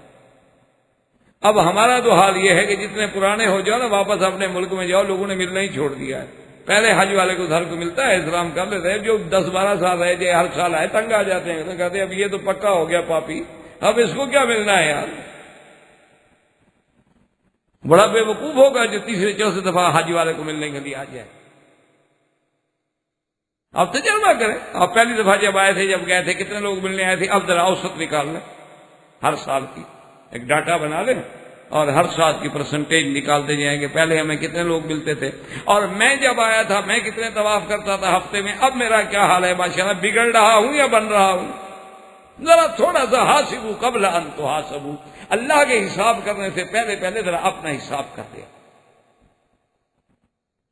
اب ہمارا تو حال یہ ہے کہ جتنے پرانے ہو جاؤ نا واپس اپنے ملک میں جاؤ، لوگوں نے ملنا ہی چھوڑ دیا ہے. پہلے حج والے کو گھر کو ملتا ہے، اسلام کر لیتے ہیں. جو 10-12 سال رہ جائے ہر سال آئے تنگ آ جاتے ہیں، تو کہتے ہیں اب یہ تو پکا ہو گیا پاپی، اب اس کو کیا ملنا ہے یار. بڑا بے وقوف ہوگا جو تیسرے چوتھے دفعہ حج والے کو ملنے کے لیے آ جائے. آپ تجربہ کریں. آپ پہلی دفعہ جب آئے تھے، جب گئے تھے، کتنے لوگ ملنے آئے تھے؟ اب ذرا اوسط نکال لیں، ہر سال کی ایک ڈاٹا بنا لیں اور ہر سال کی پرسنٹیج نکالتے جائیں گے. پہلے ہمیں کتنے لوگ ملتے تھے، اور میں جب آیا تھا میں کتنے طواف کرتا تھا ہفتے میں، اب میرا کیا حال ہے؟ ماشاءاللہ بگڑ رہا ہوں یا بن رہا ہوں؟ ذرا تھوڑا سا حاسبو قبل ان تحاسبو، اللہ کے حساب کرنے سے پہلے ذرا اپنا حساب کر دیا.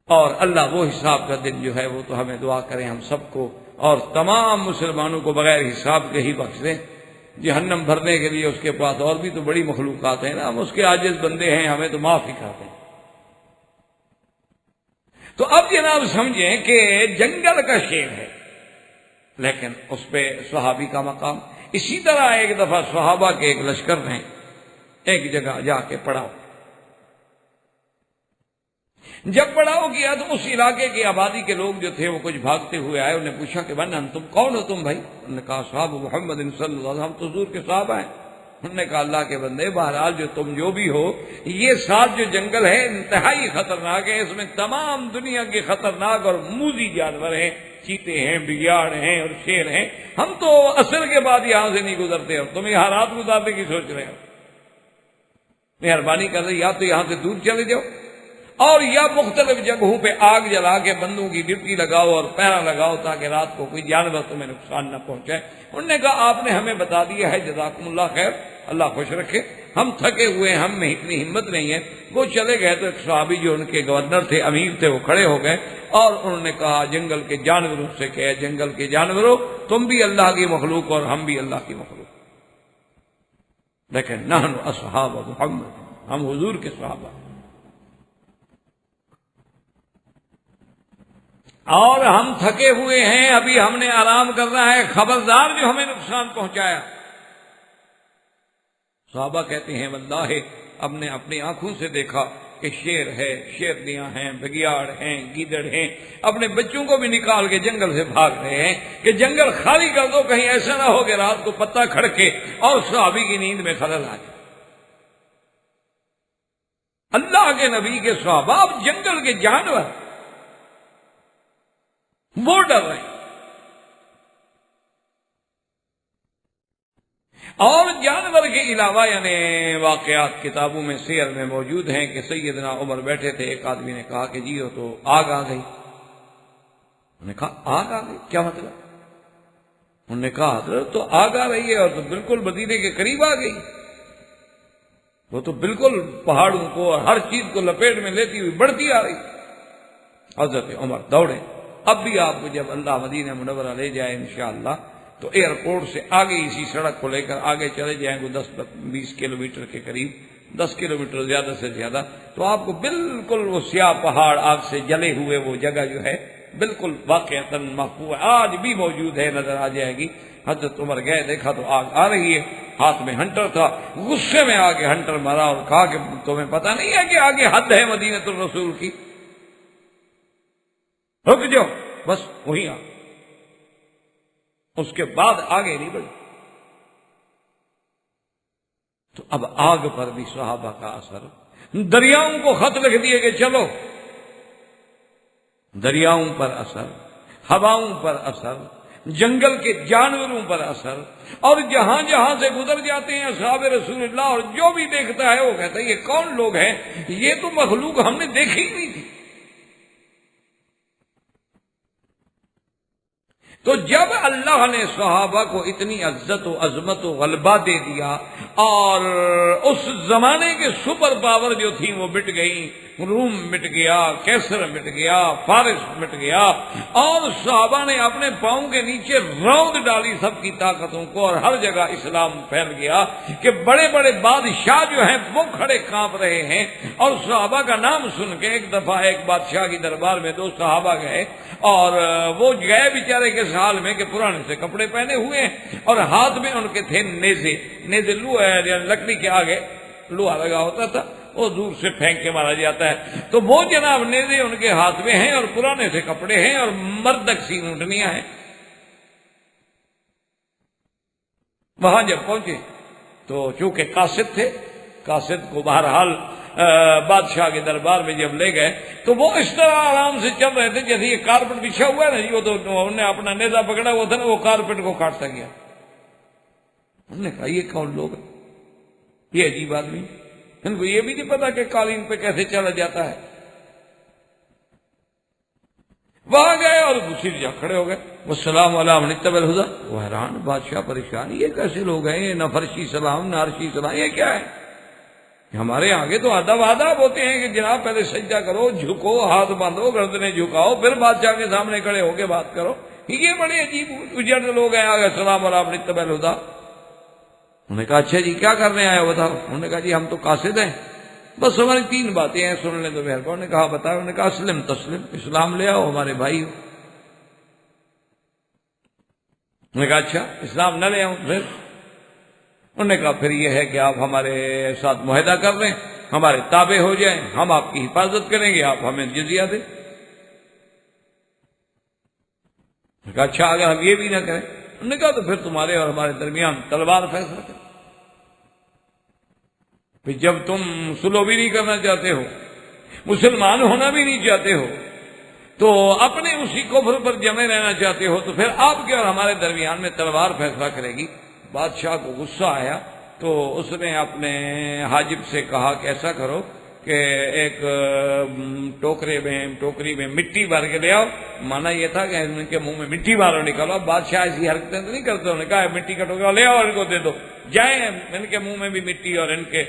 اور اللہ وہ حساب کا دن جو ہے وہ تو ہمیں دعا کریں ہم سب کو اور تمام مسلمانوں کو بغیر حساب کے ہی بخش دیں. جہنم بھرنے کے لیے اس کے پاس اور بھی تو بڑی مخلوقات ہیں نا، ہم اس کے عاجز بندے ہیں، ہمیں تو معاف ہی کرتے ہیں. تو اب جناب سمجھیں کہ جنگل کا شیر ہے لیکن اس پہ صحابی کا مقام. اسی طرح ایک دفعہ صحابہ کے ایک لشکر نے ایک جگہ جا کے پڑاؤ. جب پڑاؤ کیا تو اس علاقے کی آبادی کے لوگ جو تھے وہ کچھ بھاگتے ہوئے آئے. انہوں نے پوچھا کہ من تم کون ہو تم بھائی؟ انہوں نے کہا صحاب محمد صلی اللہ علیہ وسلم، ہم تو حضور کے صحابہ ہیں. انہوں نے کہا اللہ کے بندے، بہرحال جو تم جو بھی ہو، یہ ساتھ جو جنگل ہے انتہائی خطرناک ہے. اس میں تمام دنیا کے خطرناک اور موذی جانور ہیں، چیتے ہیں، بگیاڑ ہیں اور شیر ہیں. ہم تو عصر کے بعد یہاں سے نہیں گزرتے، اور تم یہاں رات گزارنے کی سوچ رہے ہو. مہربانی کر رہے یا تو یہاں سے دور چلے جاؤ، اور یا مختلف جگہوں پہ آگ جلا کے بندوں کی ڈیوٹی لگاؤ اور پہرا لگاؤ تاکہ رات کو کوئی جانور تمہیں نقصان نہ پہنچائے. انہوں نے کہا آپ نے ہمیں بتا دیا ہے، جزاکم اللہ خیر، اللہ خوش رکھے. ہم تھکے ہوئے ہیں، ہم میں اتنی ہمت نہیں ہے. وہ چلے گئے تو ایک صحابی جو ان کے گورنر تھے، امیر تھے، وہ کھڑے ہو گئے اور انہوں نے کہا جنگل کے جانوروں سے کہ جنگل کے جانوروں، تم بھی اللہ کی مخلوق اور ہم بھی اللہ کی مخلوق، لیکن نحن اصحاب محمد، ہم حضور کے صحابہ اور ہم تھکے ہوئے ہیں، ابھی ہم نے آرام کرنا ہے، خبردار جو ہمیں نقصان پہنچایا. صحابہ کہتے ہیں واللہ اب نے اپنی آنکھوں سے دیکھا کہ شیر ہے، شیرنیاں ہیں، بگیاڑ ہیں، گیدڑ ہیں، اپنے بچوں کو بھی نکال کے جنگل سے بھاگ رہے ہیں کہ جنگل خالی کر دو، کہیں ایسا نہ ہو کہ رات کو پتہ کھڑکے اور صحابی کی نیند میں خلل آ جائے. اللہ کے نبی کے صحابہ، اب جنگل کے جانور وہ ڈر رہے ہیں. اور جانور کے علاوہ یعنی واقعات کتابوں میں سیر میں موجود ہیں کہ سیدنا عمر بیٹھے تھے، ایک آدمی نے کہا کہ جی وہ تو آگ آ گئی. انہوں نے کہا آگ آ گئی کیا مطلب؟ انہوں نے کہا حضرت تو آگ آ رہی ہے اور تو بالکل مدینے کے قریب آ گئی، وہ تو بالکل پہاڑوں کو اور ہر چیز کو لپیٹ میں لیتی ہوئی بڑھتی آ رہی. حضرت عمر دوڑے. اب بھی آپ کو جب اللہ مدینہ منورہ لے جائے انشاءاللہ تو ایئرپورٹ سے آگے اسی سڑک کو لے کر آگے چلے جائیں گے 10-20 کلومیٹر کے قریب، 10 کلومیٹر زیادہ سے زیادہ، تو آپ کو بالکل وہ سیاہ پہاڑ آگ سے جلے ہوئے وہ جگہ جو ہے بالکل واقعتاً محفوظ آج بھی موجود ہے، نظر آ جائے گی. حضرت عمر گئے، دیکھا تو آگ آ رہی ہے، ہاتھ میں ہنٹر تھا، غصے میں آ کے ہنٹر مارا اور کہا کہ تمہیں پتہ نہیں ہے کہ آگے حد ہے مدینہ الرسول کی، رک جاؤ بس وہیں آ. اس کے بعد آگے نہیں بڑھی. تو اب آگ پر بھی صحابہ کا اثر. دریاؤں کو خط لکھ دیے کہ چلو، دریاؤں پر اثر، ہواؤں پر اثر، جنگل کے جانوروں پر اثر، اور جہاں جہاں سے گزر جاتے ہیں اصحاب رسول اللہ، اور جو بھی دیکھتا ہے وہ کہتا ہے یہ کون لوگ ہیں، یہ تو مخلوق ہم نے دیکھی ہی نہیں تھی۔ تو جب اللہ نے صحابہ کو اتنی عزت و عظمت و غلبہ دے دیا، اور اس زمانے کے سپر پاور جو تھی وہ مٹ گئی، روم مٹ گیا، کیسر مٹ گیا، فارس مٹ گیا، اور صحابہ نے اپنے پاؤں کے نیچے روند ڈالی سب کی طاقتوں کو، اور ہر جگہ اسلام پھیل گیا کہ بڑے بڑے بادشاہ جو ہیں وہ کھڑے کانپ رہے ہیں۔ اور صحابہ کا نام سن کے ایک دفعہ ایک بادشاہ کی دربار میں دو صحابہ گئے، اور وہ گئے بیچارے کے حال میں کہ پرانے سے کپڑے پہنے ہوئے ہیں، اور ہاتھ میں ان کے تھے نیزے لکڑی کے آگے لوہا لگا ہوتا تھا، وہ دور سے پھینک کے مارا جاتا ہے، تو وہ جناب نیزے ان کے ہاتھ میں ہیں، اور پرانے سے کپڑے ہیں، اور مردک سی اونٹنیاں ہیں۔ وہاں جب پہنچے تو چونکہ قاصد تھے، قاصد کو بہرحال بادشاہ کے دربار میں جب لے گئے تو وہ اس طرح آرام سے چل رہے تھے جیسے یہ کارپٹ بچھا ہوا ہے نا جی، وہ تو انہوں نے اپنا نیزہ پکڑا ہوا تھا نا، وہ کارپٹ کو کاٹتا گیا۔ انہوں نے کہا یہ کون لوگ ہیں، یہ عجیب آدمی، ان کو یہ بھی نہیں پتا کہ قالین پہ کیسے چلا جاتا ہے۔ وہاں گئے اور دوسری جگہ کھڑے ہو گئے، والسلام علی من اتبع الہدی، وہ حیران، بادشاہ پریشان، یہ کیسے لوگ ہیں، یہ نہ فرشی سلام نہ عرشی سلام، یہ کیا ہے؟ ہمارے آگے تو ادب آداب ہوتے ہیں کہ جناب پہلے سجدہ کرو، جھکو، ہاتھ باندھو، گردنیں جھکاؤ، پھر بادشاہ کے سامنے کھڑے ہو کے بات کرو، یہ بڑے عجیب اجڑ لوگ ہیں۔ آگے السلام علیکم من اتبع الہدی۔ انہوں نے کہا اچھا جی کیا کرنے آئے ہو بتاؤ؟ انہوں نے کہا جی ہم تو قاصد ہیں، بس ہماری 3 باتیں ہیں، سن لیں تو مہربان۔ انہوں نے کہا بتاؤ؟ انہوں نے کہا اسلم تسلم، اسلام لے آؤ، ہمارے بھائی ہو۔ انہوں نے کہا اچھا اسلام نہ لے آؤں پھر؟ انہوں نے کہا پھر یہ ہے کہ آپ ہمارے ساتھ معاہدہ کر لیں، ہمارے تابع ہو جائیں، ہم آپ کی حفاظت کریں گے، آپ ہمیں جزیہ دیں۔ انہوں نے کہا اچھا اگر ہم یہ بھی نہ کریں؟ انہوں نے کہا تو پھر تمہارے اور ہمارے درمیان تلوار فیصلہ کرے۔ پھر جب تم سلو بھی نہیں کرنا چاہتے ہو، مسلمان ہونا بھی نہیں چاہتے ہو، تو اپنے اسی کفر پر جمے رہنا چاہتے ہو، تو پھر آپ کے اور ہمارے درمیان میں تلوار فیصلہ کرے گی۔ بادشاہ کو غصہ آیا تو اس نے اپنے حاجب سے کہا کہ ایسا کرو کہ ایک ٹوکری میں مٹی بھر کے لے آؤ۔ مانا یہ تھا کہ ان کے منہ میں مٹی مارو، نکالو۔ بادشاہ ایسی حرکتیں تو نہیں کرتے، انہوں نے کہا مٹی کا ٹوکرا لے آؤ، ان کو دے دو، جائیں ان کے منہ میں بھی مٹی، اور ان کے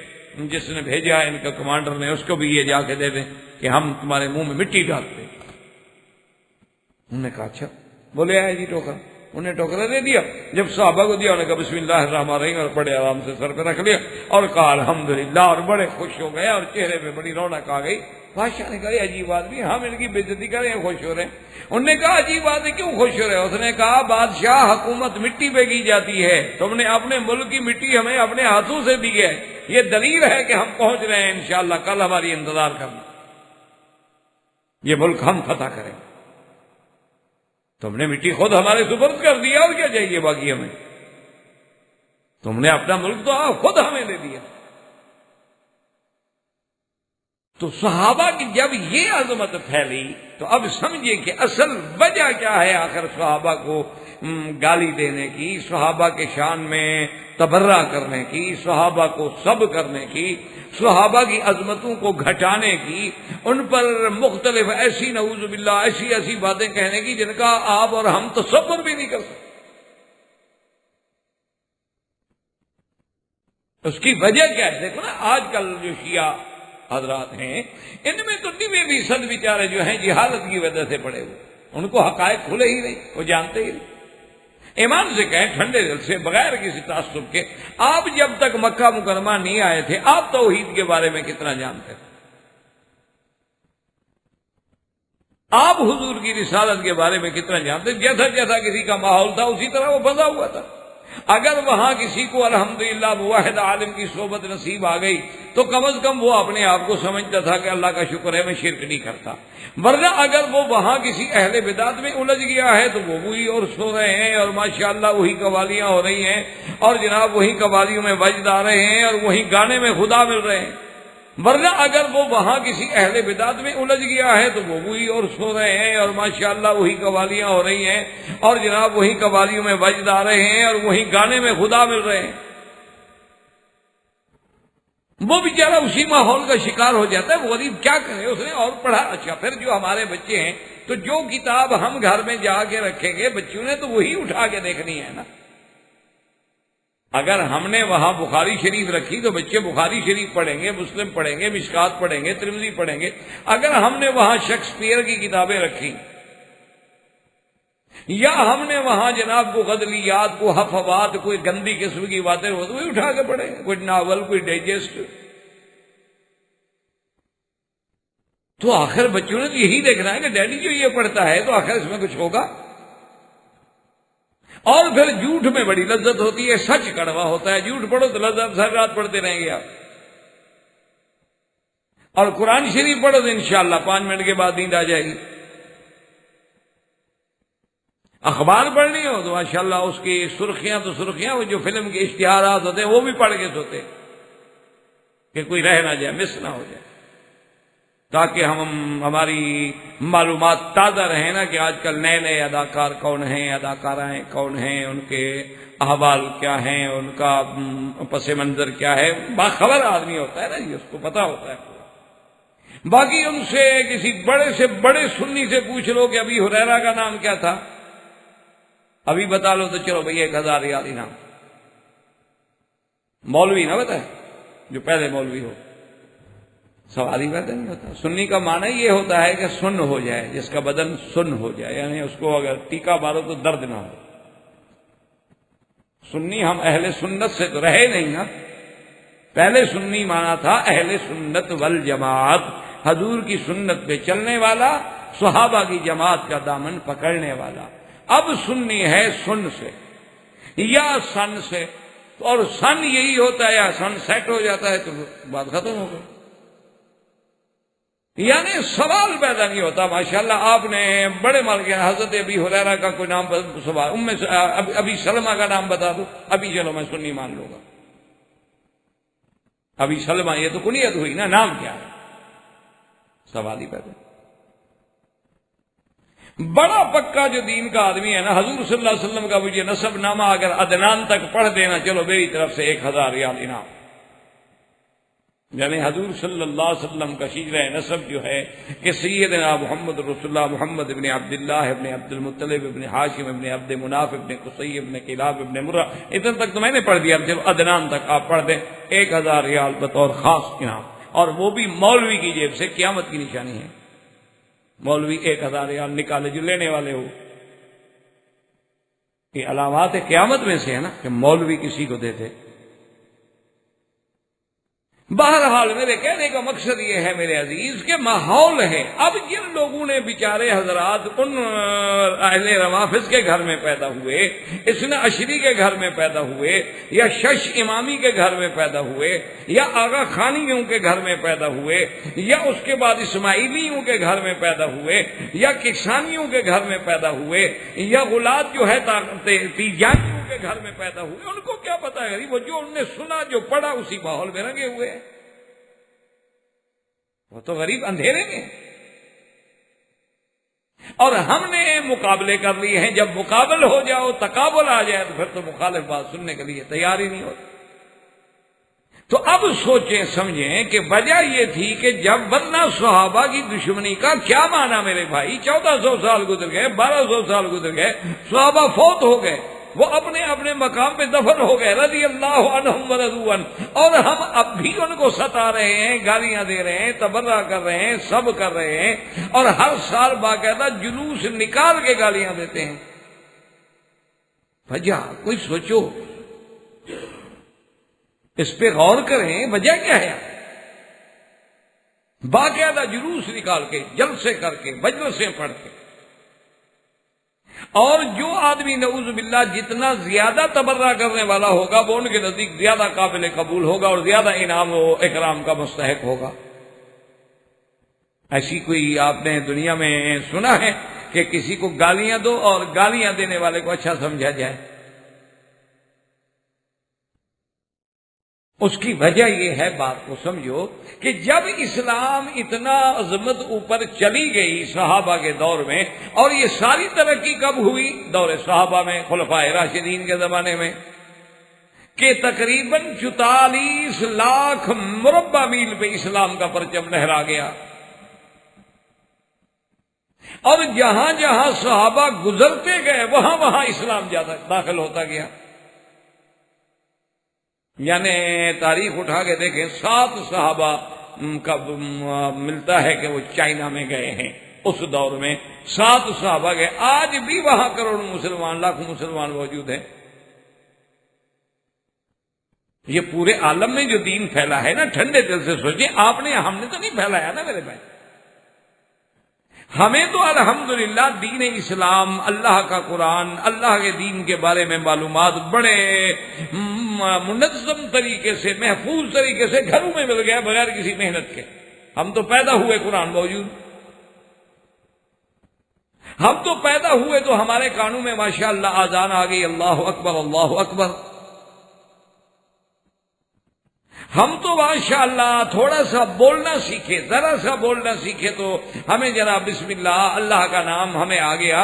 جس نے بھیجا ہے ان کا کمانڈر نے، اس کو بھی یہ جا کے دے دیں کہ ہم تمہارے منہ میں مٹی ڈالتے۔ انہوں نے کہا اچھا، بولے آئے جی ٹوکرا، انہیں ٹوکرا دے دیا۔ جب صحابہ کو دیا انہوں نے کہا بسم اللہ الرحمن الرحیم، اور بڑے آرام سے سر پہ رکھ لیا اور کہا الحمدللہ، اور بڑے خوش ہو گئے اور چہرے پہ بڑی رونق آ گئی۔ بادشاہ نے کہا یہ عجیب آدمی، ہم ان کی بے عزتی کریں خوش ہو رہے ہیں۔ انہوں نے کہا عجیب بات ہے، کیوں خوش ہو رہے ہیں؟ اس نے کہا بادشاہ حکومت مٹی پہ کی جاتی ہے، تم نے اپنے ملک کی مٹی ہمیں اپنے ہاتھوں سے دی ہے، یہ دلیل ہے کہ ہم پہنچ رہے ہیں، انشاءاللہ کل ہماری انتظار کرنا، یہ ملک ہم فتح کریں۔ تم نے مٹی خود ہمارے سپرد کر دیا، اور کیا چاہیے باقی ہمیں؟ تم نے اپنا ملک تو خود ہمیں دے دیا۔ تو صحابہ کی جب یہ عظمت پھیلی تو اب سمجھے کہ اصل وجہ کیا ہے آخر صحابہ کو گالی دینے کی، صحابہ کے شان میں تبرہ کرنے کی، صحابہ کو سب کرنے کی، صحابہ کی عظمتوں کو گھٹانے کی، ان پر مختلف ایسی نعوذ باللہ ایسی باتیں کہنے کی جن کا آپ اور ہم تصور بھی نہیں کر سکتے۔ اس کی وجہ کیا ہے؟ دیکھو نا آج کل جو شیعہ حضرات ہیں ان میں تو 90% بیچارے جو ہیں جہالت کی وجہ سے پڑے ہوئے، ان کو حقائق کھلے ہی نہیں، وہ جانتے ہی نہیں۔ ایمان سے کہیں ٹھنڈے دل سے بغیر کسی تعصب کے، آپ جب تک مکہ مکرمہ نہیں آئے تھے آپ توحید کے بارے میں کتنا جانتے تھے؟ آپ حضور کی رسالت کے بارے میں کتنا جانتے؟ جیسا جیسا کسی کا ماحول تھا اسی طرح وہ بندھا ہوا تھا۔ اگر وہاں کسی کو الحمدللہ واحد عالم کی صحبت نصیب آ گئی تو کم از کم وہ اپنے آپ کو سمجھتا تھا کہ اللہ کا شکر ہے میں شرک نہیں کرتا، ورنہ اگر وہ وہاں کسی اہل بدعت میں الجھ گیا ہے تو وہ وہی اور سو رہے ہیں، اور ماشاءاللہ وہی قوالیاں ہو رہی ہیں، اور جناب وہی قوالیوں میں وجد آ رہے ہیں، اور وہی گانے میں خدا مل رہے ہیں۔ ورنہ اگر وہ وہاں کسی اہل بدعت میں الجھ گیا ہے تو وہ وہی اور سو رہے ہیں اور ماشاءاللہ وہی قوالیاں ہو رہی ہیں اور جناب وہی قوالیوں میں وجد آ رہے ہیں اور وہی گانے میں خدا مل رہے ہیں، وہ بیچارہ اسی ماحول کا شکار ہو جاتا ہے۔ وہ غریب کیا کرے، اس نے اور پڑھا۔ اچھا پھر جو ہمارے بچے ہیں تو جو کتاب ہم گھر میں جا کے رکھیں گے بچوں نے تو وہی اٹھا کے دیکھنی ہے نا۔ اگر ہم نے وہاں بخاری شریف رکھی تو بچے بخاری شریف پڑھیں گے، مسلم پڑھیں گے، مشکات پڑھیں گے، ترمذی پڑھیں گے۔ اگر ہم نے وہاں شیکسپیئر کی کتابیں رکھی یا ہم نے وہاں جناب کو غزلیات کو حفوات کوئی گندی قسم کی باتیں ہو تو وہی اٹھا کے پڑھیں گے، کوئی ناول کوئی ڈائجسٹ۔ تو آخر بچوں نے تو یہی دیکھنا ہے کہ ڈیڈی جو یہ پڑھتا ہے تو آخر اس میں کچھ ہوگا۔ اور پھر جھوٹ میں بڑی لذت ہوتی ہے، سچ کڑوا ہوتا ہے۔ جھوٹ پڑھو تو لذت سر رات پڑھتے رہیں گے آپ، اور قرآن شریف پڑھو تو انشاءاللہ 5 منٹ کے بعد نیند آ جائے گی۔ اخبار پڑھنی ہو تو ماشاءاللہ اس کی سرخیاں تو سرخیاں، وہ جو فلم کے اشتہارات ہوتے ہیں وہ بھی پڑھ کے سوتے کہ کوئی رہ نہ جائے، مس نہ ہو جائے، تاکہ ہماری معلومات تازہ رہیں نا کہ آج کل نئے نئے اداکار کون ہیں، اداکارائیں کون ہیں، ان کے احوال کیا ہیں، ان کا پس منظر کیا ہے۔ باخبر آدمی ہوتا ہے نا جی، اس کو پتا ہوتا ہے پورا۔ باقی ان سے کسی بڑے سے بڑے سنی سے پوچھ لو کہ ابی ہریرہ کا نام کیا تھا، ابھی بتا لو تو چلو بھئی 1000 ریال انعام۔ مولوی نہ بتائے، جو پہلے مولوی ہو، سوال ہی پیدا نہیں ہوتا۔ سنی کا معنی یہ ہوتا ہے کہ سن ہو جائے، جس کا بدن سن ہو جائے، یعنی اس کو اگر ٹیکا مارو تو درد نہ ہو۔ سنی ہم اہل سنت سے تو رہے نہیں نا۔ پہلے سنی مانا تھا اہل سنت والجماعت، حضور کی سنت پہ چلنے والا، صحابہ کی جماعت کا دامن پکڑنے والا۔ اب سنی ہے سن سے یا سن سے، اور سن یہی ہوتا ہے یا سن سیٹ ہو جاتا ہے تو بات ختم ہو گئی۔ یعنی سوال پیدا نہیں ہوتا۔ ماشاءاللہ آپ نے بڑے مال کے حضرت ابی ہریرہ کا کوئی نام سوال، ابی سلمہ کا نام بتا دو، ابھی چلو میں سنی مان لوں گا۔ ابی سلمہ یہ تو کنیت ہوئی نا، نام کیا ہے؟ سوال ہی پیدا۔ بڑا پکا جو دین کا آدمی ہے نا، حضور صلی اللہ علیہ وسلم کا مجھے نسب نامہ اگر عدنان تک پڑھ دینا، چلو میری طرف سے 1000 ریال انعام۔ یعنی حضور صلی اللہ علیہ وسلم کا شجرہ نسب جو ہے کہ سیدنا محمد رسول اللہ محمد ابن عبداللہ ابن عبد المطلب ابن ہاشم ابن عبد مناف ابن قصی ابن کلاب ابن مرہ، اتنے تک تو میں نے پڑھ دیا، جب عدنان تک آپ پڑھ دیں 1000 ریال بطور خاص انعام، اور وہ بھی مولوی کی جیب سے۔ قیامت کی نشانی ہے، مولوی 1000 ریال نکالے جو لینے والے ہو۔ یہ علامات قیامت میں سے ہے نا کہ مولوی کسی کو دیتے۔ بہرحال میرے کہنے کا مقصد یہ ہے میرے عزیز کہ ماحول ہے۔ اب جن لوگوں نے بیچارے حضرات ان اہل روافض کے گھر میں پیدا ہوئے، اثنا عشری کے گھر میں پیدا ہوئے، یا شش امامی کے گھر میں پیدا ہوئے، یا آغا خانیوں کے گھر میں پیدا ہوئے، یا اس کے بعد اسماعیلیوں کے گھر میں پیدا ہوئے، یا کسانیوں کے گھر میں پیدا ہوئے، یا غلات جو ہے تیجانیوں کے گھر میں پیدا ہوئے، ان کو کیا پتا ہے؟ وہ جو انہوں نے سنا جو پڑھا اسی ماحول میں رنگے ہوئے ہیں۔ وہ تو غریب اندھیرے میں، اور ہم نے مقابلے کر لیے ہیں۔ جب مقابل ہو جاؤ، تقابل آ جائے تو پھر تو مخالف بات سننے کے لیے تیار ہی نہیں ہوتی۔ تو اب سوچیں سمجھیں کہ وجہ یہ تھی کہ جب ورنہ صحابہ کی دشمنی کا کیا معنی میرے بھائی؟ 1400 سال گزر گئے، 1200 سال گزر گئے، صحابہ فوت ہو گئے، وہ اپنے اپنے مقام پہ دفن ہو گئے، رضی اللہ عنہم ورضوا عنہ، اور ہم اب بھی ان کو ستا رہے ہیں، گالیاں دے رہے ہیں، تبرہ کر رہے ہیں، سب کر رہے ہیں، اور ہر سال باقاعدہ جلوس نکال کے گالیاں دیتے ہیں۔ وجہ کوئی سوچو، اس پہ غور کریں، وجہ کیا ہے؟ باقاعدہ جلوس نکال کے، جلسے کر کے، مجلسیں پڑھ کے، اور جو آدمی نعوذ باللہ جتنا زیادہ تبرہ کرنے والا ہوگا وہ ان کے نزدیک زیادہ قابل قبول ہوگا اور زیادہ انعام و اکرام کا مستحق ہوگا۔ ایسی کوئی آپ نے دنیا میں سنا ہے کہ کسی کو گالیاں دو اور گالیاں دینے والے کو اچھا سمجھا جائے؟ اس کی وجہ یہ ہے، بات کو سمجھو، کہ جب اسلام اتنا عظمت اوپر چلی گئی صحابہ کے دور میں، اور یہ ساری ترقی کب ہوئی؟ دور صحابہ میں، خلفائے راشدین کے زمانے میں، کہ تقریباً 44 لاکھ مربع میل پہ اسلام کا پرچم لہرا گیا، اور جہاں جہاں صحابہ گزرتے گئے وہاں وہاں اسلام زیادہ داخل ہوتا گیا۔ یعنی تاریخ اٹھا کے دیکھیں، 7 صحابہ کا ملتا ہے کہ وہ چائنا میں گئے ہیں اس دور میں، 7 صحابہ گئے۔ آج بھی وہاں کروڑوں مسلمان، لاکھوں مسلمان موجود ہیں۔ یہ پورے عالم میں جو دین پھیلا ہے نا، ٹھنڈے دل سے سوچیں، آپ نے، ہم نے تو نہیں پھیلایا نا میرے بھائی۔ ہمیں تو الحمدللہ دین اسلام، اللہ کا قرآن، اللہ کے دین کے بارے میں معلومات بڑے منظم طریقے سے، محفوظ طریقے سے گھروں میں مل گیا بغیر کسی محنت کے۔ ہم تو پیدا ہوئے قرآن موجود، ہم تو پیدا ہوئے تو ہمارے کانوں میں ماشاءاللہ آذان آ گئی، اللہ اکبر اللہ اکبر۔ ہم تو ماشاءاللہ تھوڑا سا بولنا سیکھے، ذرا سا بولنا سیکھے تو ہمیں جناب بسم اللہ، اللہ کا نام ہمیں آ گیا،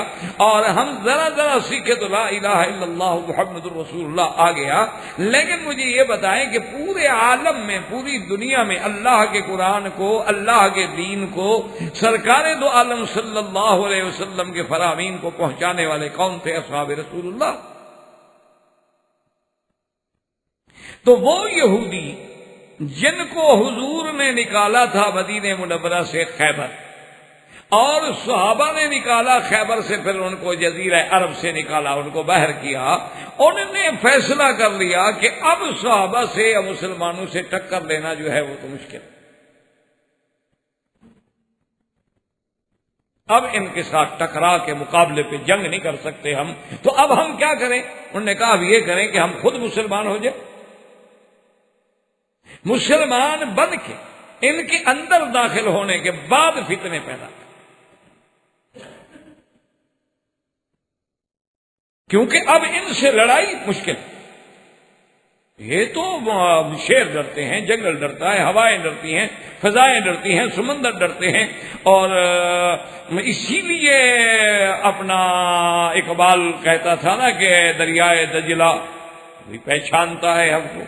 اور ہم ذرا سیکھے تو لا الہ الا اللہ محمد الرسول اللہ آ گیا۔ لیکن مجھے یہ بتائیں کہ پورے عالم میں، پوری دنیا میں اللہ کے قرآن کو، اللہ کے دین کو، سرکار دو عالم صلی اللہ علیہ وسلم کے فرامین کو پہنچانے والے کون تھے؟ اصحاب رسول اللہ۔ تو وہ یہودی جن کو حضور نے نکالا تھا مدینہ منورہ سے خیبر، اور صحابہ نے نکالا خیبر سے، پھر ان کو جزیرہ عرب سے نکالا، ان کو باہر کیا، انہوں نے فیصلہ کر لیا کہ اب صحابہ سے یا مسلمانوں سے ٹکر لینا جو ہے وہ تو مشکل، اب ان کے ساتھ ٹکرا کے مقابلے پہ جنگ نہیں کر سکتے ہم، تو اب ہم کیا کریں؟ انہوں نے کہا اب یہ کریں کہ ہم خود مسلمان ہو جائیں، مسلمان بن کے ان کے اندر داخل ہونے کے بعد فتنے پیدا کریں، کیونکہ اب ان سے لڑائی مشکل۔ یہ تو شیر ڈرتے ہیں، جنگل ڈرتا ہے، ہوائیں ڈرتی ہیں، فضائیں ڈرتی ہیں، سمندر ڈرتے ہیں، اور اسی لیے اپنا اقبال کہتا تھا نا کہ دریائے دجلہ بھی پہچانتا ہے ہم کو،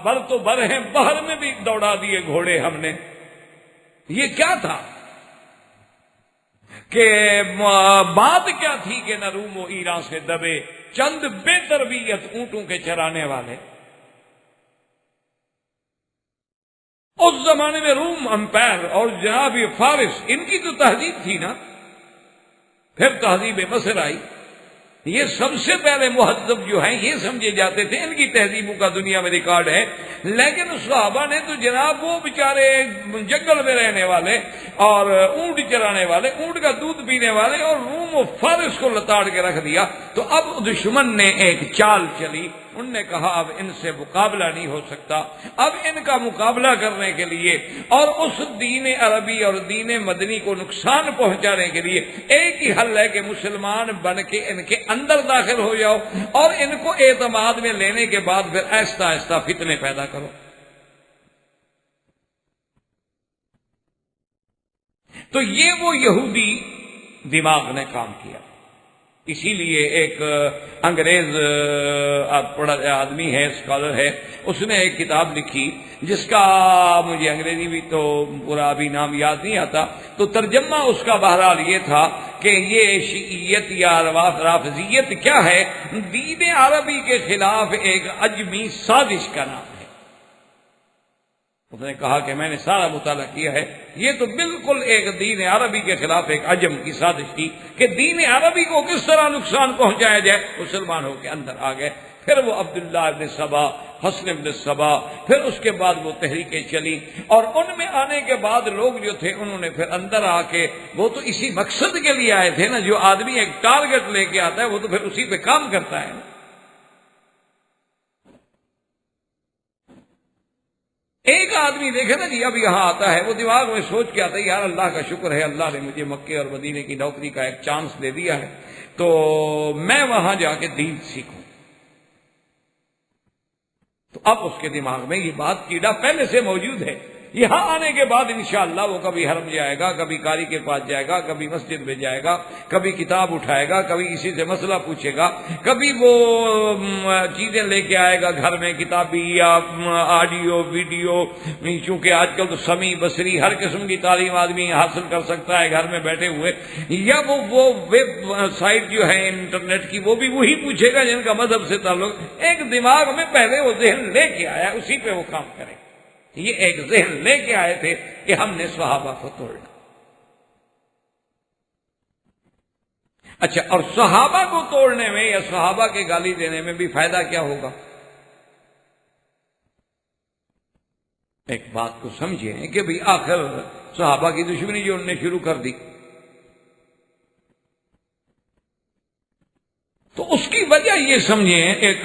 بر تو بر ہیں، بحر میں بھی دوڑا دیے گھوڑے ہم نے۔ یہ کیا تھا کہ بات کیا تھی کہ نہ روم و ایران سے دبے چند بے تربیت اونٹوں کے چرانے والے۔ اس زمانے میں روم امپائر اور جناب فارس، ان کی تو تہذیب تھی نا، پھر تہذیب مصر آئی۔ یہ سب سے پہلے مہذب جو ہیں یہ سمجھے جاتے تھے، ان کی تہذیبوں کا دنیا میں ریکارڈ ہے۔ لیکن صحابہ نے تو جناب وہ بیچارے جنگل میں رہنے والے اور اونٹ چرانے والے، اونٹ کا دودھ پینے والے، اور روم و فارس کو لتاڑ کے رکھ دیا۔ تو اب دشمن نے ایک چال چلی، انہوں نے کہا اب ان سے مقابلہ نہیں ہو سکتا، اب ان کا مقابلہ کرنے کے لیے اور اس دین عربی اور دین مدنی کو نقصان پہنچانے کے لیے ایک ہی حل ہے کہ مسلمان بن کے ان کے اندر داخل ہو جاؤ، اور ان کو اعتماد میں لینے کے بعد پھر آہستہ آہستہ فتنے پیدا کرو۔ تو یہ وہ یہودی دماغ نے کام کیا۔ اسی لیے ایک انگریز پڑھا آدمی ہے، اسکالر ہے، اس نے ایک کتاب لکھی جس کا مجھے انگریزی بھی تو پورا ابھی نام یاد نہیں آتا، تو ترجمہ اس کا بہرحال یہ تھا کہ یہ شیعیت یا رافضیت کیا ہے؟ دین عربی کے خلاف ایک عجمی سازش کا نام ہے۔ اس نے کہا کہ میں نے سارا مطالعہ کیا ہے، یہ تو بالکل ایک دین عربی کے خلاف ایک عجم کی سازش تھی کہ دین عربی کو کس طرح نقصان پہنچایا جائے۔ مسلمانوں کے اندر آ گئے، پھر وہ عبداللہ ابن سبا، حسن ابن سبا، پھر اس کے بعد وہ تحریکیں چلی، اور ان میں آنے کے بعد لوگ جو تھے انہوں نے پھر اندر آ کے، وہ تو اسی مقصد کے لیے آئے تھے نا، جو آدمی ایک ٹارگٹ لے کے آتا ہے وہ تو پھر اسی پہ کام کرتا ہے نا۔ ایک آدمی دیکھے نا جی اب یہاں آتا ہے، وہ دماغ میں سوچ کے آتا ہے یار اللہ کا شکر ہے، اللہ نے مجھے مکے اور مدینے کی نوکری کا ایک چانس دے دیا ہے، تو میں وہاں جا کے دین سیکھوں۔ اب اس کے دماغ میں یہ بات کیڑا پہلے سے موجود ہے. یہاں آنے کے بعد انشاءاللہ وہ کبھی حرم جائے گا، کبھی قاری کے پاس جائے گا، کبھی مسجد میں جائے گا، کبھی کتاب اٹھائے گا، کبھی کسی سے مسئلہ پوچھے گا، کبھی وہ چیزیں لے کے آئے گا گھر میں، کتابی یا آڈیو ویڈیو، چونکہ آج کل تو سمیع بصری ہر قسم کی تعلیم آدمی حاصل کر سکتا ہے گھر میں بیٹھے ہوئے. یا وہ ویب سائٹ جو ہے انٹرنیٹ کی، وہ بھی وہی پوچھے گا جن کا مذہب سے تعلق. ایک دماغ میں پہلے وہ ذہن لے کے آیا، اسی پہ وہ کام کرے. یہ ایک ذہن لے کے آئے تھے کہ ہم نے صحابہ کو توڑنا. اچھا، اور صحابہ کو توڑنے میں یا صحابہ کے گالی دینے میں بھی فائدہ کیا ہوگا؟ ایک بات کو سمجھیں کہ بھی آخر صحابہ کی دشمنی جو انہوں نے شروع کر دی، تو اس کی وجہ یہ سمجھیں. ایک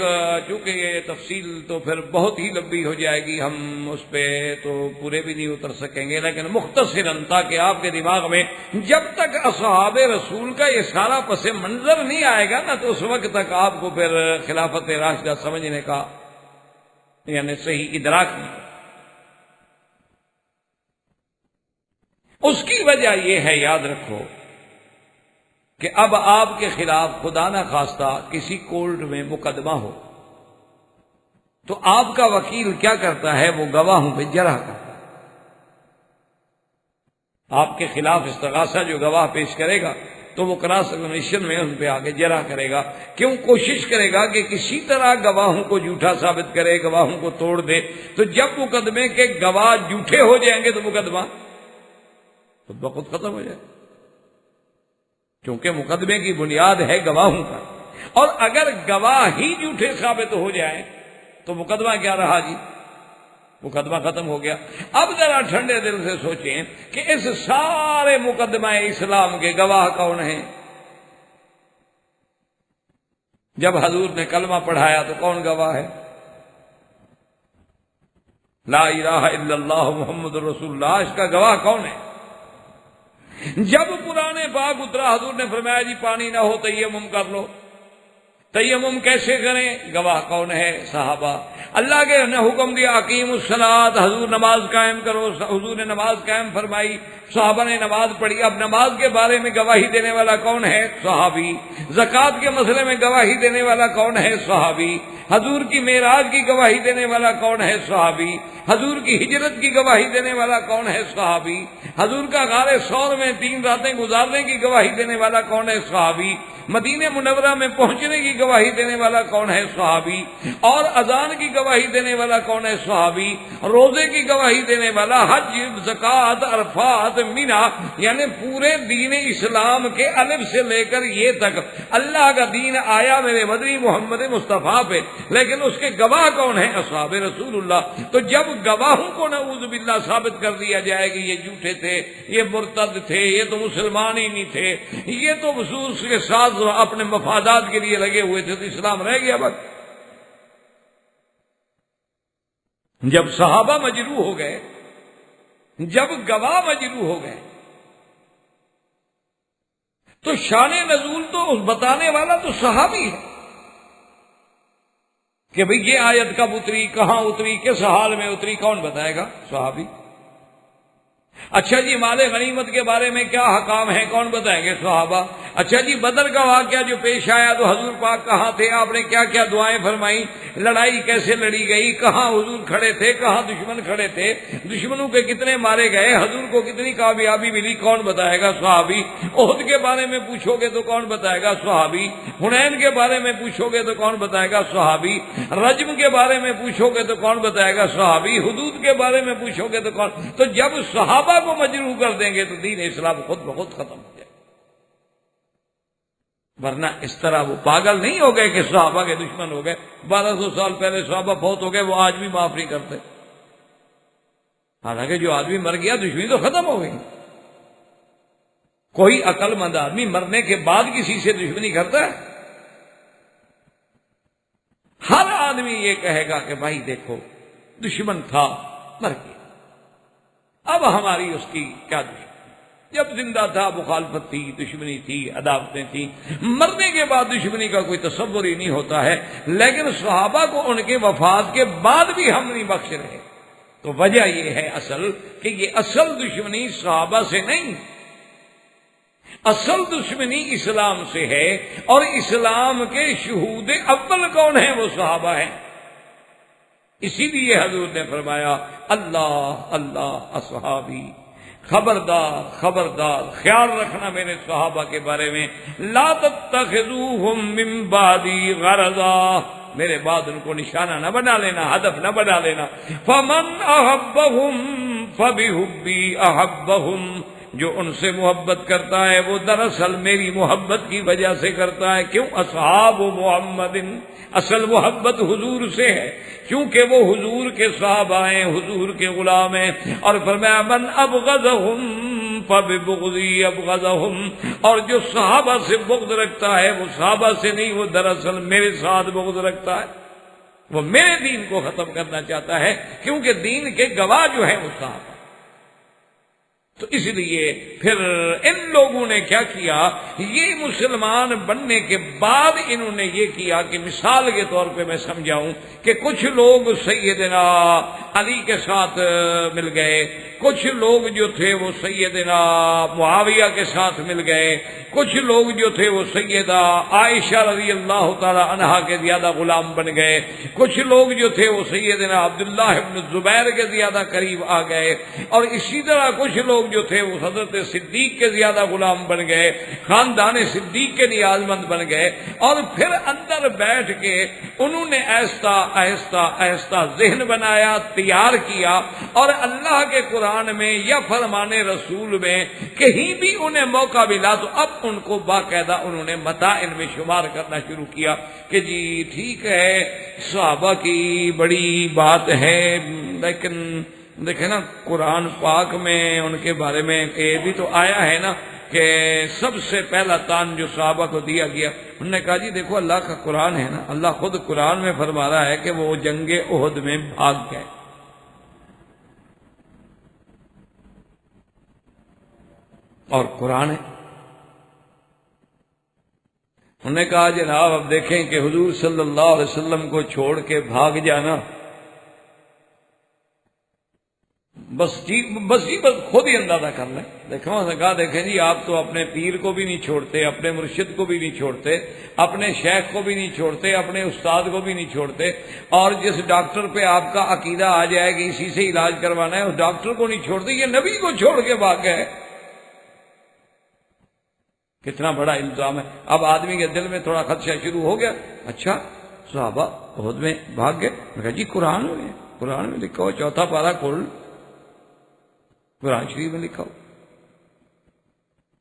چونکہ یہ تفصیل تو پھر بہت ہی لمبی ہو جائے گی، ہم اس پہ تو پورے بھی نہیں اتر سکیں گے، لیکن مختصراً تاکہ آپ کے دماغ میں جب تک اصحاب رسول کا یہ سارا پس منظر نہیں آئے گا نا، تو اس وقت تک آپ کو پھر خلافت راشدہ سمجھنے کا یعنی صحیح ادراک نہیں. اس کی وجہ یہ ہے، یاد رکھو، کہ اب آپ کے خلاف خدا نہ خواستہ کسی کورٹ میں مقدمہ ہو تو آپ کا وکیل کیا کرتا ہے؟ وہ گواہوں پہ جرح کرتا ہے. آپ کے خلاف استغاثہ جو گواہ پیش کرے گا تو وہ کراس ایگزامینیشن میں ان پہ آگے جرح کرے گا. کیوں؟ کوشش کرے گا کہ کسی طرح گواہوں کو جھوٹا ثابت کرے، گواہوں کو توڑ دے. تو جب مقدمے کے گواہ جھوٹے ہو جائیں گے تو مقدمہ خود بخود ختم ہو جائے، کیونکہ مقدمے کی بنیاد ہے گواہوں پر. اور اگر گواہ ہی جھوٹے ثابت ہو جائیں تو مقدمہ کیا رہا جی؟ مقدمہ ختم ہو گیا. اب ذرا ٹھنڈے دل سے سوچیں کہ اس سارے مقدمہ اسلام کے گواہ کون ہیں؟ جب حضور نے کلمہ پڑھایا تو کون گواہ ہے؟ لا الہ الا اللہ محمد رسول اللہ، اس کا گواہ کون ہے؟ جب قرآن پاک اترا، حضور نے فرمایا جی پانی نہ ہو تیمم کر لو. تیمم کیسے کریں؟ گواہ کون ہے؟ صحابہ. اللہ کے نے حکم دیا اقیم الصلاۃ، حضور نماز قائم کرو، حضور نے نماز قائم فرمائی، صحابہ نے نماز پڑھی. اب نماز کے بارے میں گواہی دینے والا کون ہے؟ صحابی. زکوٰۃ کے مسئلے میں گواہی دینے والا کون ہے؟ صحابی. حضور کی معراج کی گواہی دینے والا کون ہے؟ صحابی. حضور کی ہجرت کی گواہی دینے والا کون ہے؟ صحابی. حضور کا غار ثور میں 3 راتیں گزارنے کی گواہی دینے والا کون ہے؟ صحابی. مدینہ منورہ میں پہنچنے کی گواہی دینے والا کون ہے؟ صحابی. اور اذان کی گواہی دینے والا کون ہے؟ صحابی. روزے کی گواہی دینے والا، حج، زکوٰۃ، عرفات، مینا، یعنی پورے دین اسلام کے الف سے لے کر یہ تک اللہ کا دین آیا میرے مدنی محمد مصطفیٰ پہ، لیکن اس کے گواہ کون ہیں؟ اصحاب رسول اللہ. تو جب گواہوں کو نعوذ باللہ ثابت کر دیا جائے کہ یہ جھوٹے تھے، یہ مرتد تھے، یہ تو مسلمان ہی نہیں تھے، یہ تو خصوص کے ساتھ اپنے مفادات کے لیے لگے ہوئے تھے، تو اسلام رہ گیا بس. جب صحابہ مجروح ہو گئے، جب گواہ مجروح ہو گئے، تو شان نزول تو اس بتانے والا تو صحابی ہے کہ بھئی یہ آیت کب اتری، کہاں اتری، کس حال میں اتری، کون بتائے گا؟ صحابی. اچھا جی مال غنیمت کے بارے میں کیا حکام ہیں، کون بتائیں گے؟ صحابہ. اچھا جی بدر کا واقعہ جو پیش آیا تو حضور پاک کہاں تھے، آپ نے کیا کیا دعائیں فرمائیں، لڑائی کیسے لڑی گئی، کہاں حضور کھڑے تھے، کہاں دشمن کھڑے تھے، دشمنوں کے کتنے مارے گئے، حضور کو کتنی کامیابی ملی، کون بتائے گا؟ صحابی. احد کے بارے میں پوچھو گے تو کون بتائے گا؟ صحابی. حنین کے بارے میں پوچھو گے تو کون بتائے گا؟ صحابی. رجم کے بارے میں پوچھو گے تو کون بتائے گا؟ صحابی. حدود کے بارے میں پوچھو گے تو کون؟ تو جب صحابہ کو مجروح کر دیں گے تو دین اسلام خود بخود ختم ہو جائے. ورنہ اس طرح وہ پاگل نہیں ہو گئے کہ صحابہ کے دشمن ہو گئے، 1200 سال پہلے صحابہ فوت ہو گئے، وہ آج بھی معاف نہیں کرتے. حالانکہ جو آدمی مر گیا دشمنی تو ختم ہو گئی. کوئی عقل مند آدمی مرنے کے بعد کسی سے دشمنی کرتا ہے؟ ہر آدمی یہ کہے گا کہ بھائی دیکھو دشمن تھا، مر گیا، اب ہماری اس کی کیا دشمنی. جب زندہ تھا مخالفت تھی، دشمنی تھی، عداوتیں تھیں، مرنے کے بعد دشمنی کا کوئی تصور ہی نہیں ہوتا ہے، لیکن صحابہ کو ان کے وفات کے بعد بھی ہم نہیں بخش رہے۔ تو وجہ یہ ہے اصل کہ یہ اصل دشمنی صحابہ سے نہیں، اصل دشمنی اسلام سے ہے، اور اسلام کے شہود اول کون ہیں؟ وہ صحابہ ہیں۔ اسی لیے حضور نے فرمایا اللہ اللہ اصحابی، خبردار خبردار، خیال رکھنا میرے صحابہ کے بارے میں، لا تتخذوہم من بعدی غرضا، میرے بعد ان کو نشانہ نہ بنا لینا، ہدف نہ بنا لینا۔ فمن احبہم فبحبی احبہم، جو ان سے محبت کرتا ہے وہ دراصل میری محبت کی وجہ سے کرتا ہے۔ کیوں؟ اصحاب محمد، اصل محبت حضور سے ہے، کیونکہ وہ حضور کے صحابہ ہیں، حضور کے غلام ہیں۔ اور فرمایا من ابغضہم فببغضی ابغضہم، اور جو صحابہ سے بغض رکھتا ہے وہ صحابہ سے نہیں، وہ دراصل میرے ساتھ بغض رکھتا ہے، وہ میرے دین کو ختم کرنا چاہتا ہے، کیونکہ دین کے گواہ جو ہیں وہ صحابہ۔ تو اس لیے پھر ان لوگوں نے کیا کیا، یہ مسلمان بننے کے بعد انہوں نے یہ کیا کہ مثال کے طور پہ میں سمجھاؤں کہ کچھ لوگ سیدنا علی کے ساتھ مل گئے، کچھ لوگ جو تھے وہ سیدنا معاویہ کے ساتھ مل گئے، کچھ لوگ جو تھے وہ سیدہ عائشہ رضی اللہ تعالی عنہا کے زیادہ غلام بن گئے، کچھ لوگ جو تھے وہ سیدنا عبداللہ ابن زبیر کے زیادہ قریب آ گئے، اور اسی طرح کچھ لوگ جو تھے وہ حضرت صدیق کے زیادہ غلام بن گئے، خاندان صدیق کے نیاز مند بن گئے، اور پھر اندر بیٹھ کے انہوں نے آہستہ آہستہ آہستہ ذہن بنایا، تیار کیا، اور اللہ کے قرآن میں یا فرمان رسول میں کہیں بھی انہیں موقع ملا تو اب ان کو باقاعدہ انہوں نے متائن میں شمار کرنا شروع کیا کہ جی ٹھیک ہے صحابہ کی بڑی بات ہے، لیکن دیکھیں نا قرآن پاک میں ان کے بارے میں یہ بھی تو آیا ہے نا کہ سب سے پہلا تان جو صحابہ کو دیا گیا، انہوں نے کہا جی دیکھو اللہ کا قرآن ہے نا، اللہ خود قرآن میں فرما رہا ہے کہ وہ جنگ احد میں بھاگ گئے، اور قرآن ہے۔ انہوں نے کہا جناب اب دیکھیں کہ حضور صلی اللہ علیہ وسلم کو چھوڑ کے بھاگ جانا، بس خود ہی اندازہ کر لیں۔ دیکھو انہوں نے کہا دیکھیں جی آپ تو اپنے پیر کو بھی نہیں چھوڑتے، اپنے مرشد کو بھی نہیں چھوڑتے، اپنے شیخ کو بھی نہیں چھوڑتے، اپنے استاد کو بھی نہیں چھوڑتے، اور جس ڈاکٹر پہ آپ کا عقیدہ آ جائے کہ اسی سے علاج کروانا ہے اس ڈاکٹر کو نہیں چھوڑتے، یہ نبی کو چھوڑ کے بھاگ گئے۔ کتنا بڑا الزام ہے۔ اب آدمی کے دل میں تھوڑا خدشہ شروع ہو گیا، اچھا صحابہ احد میں بھاگ گئے، میں کہا جی قرآن میں لکھا ہو، چوتھا پارہ کھول، قرآن شریف میں لکھا ہو۔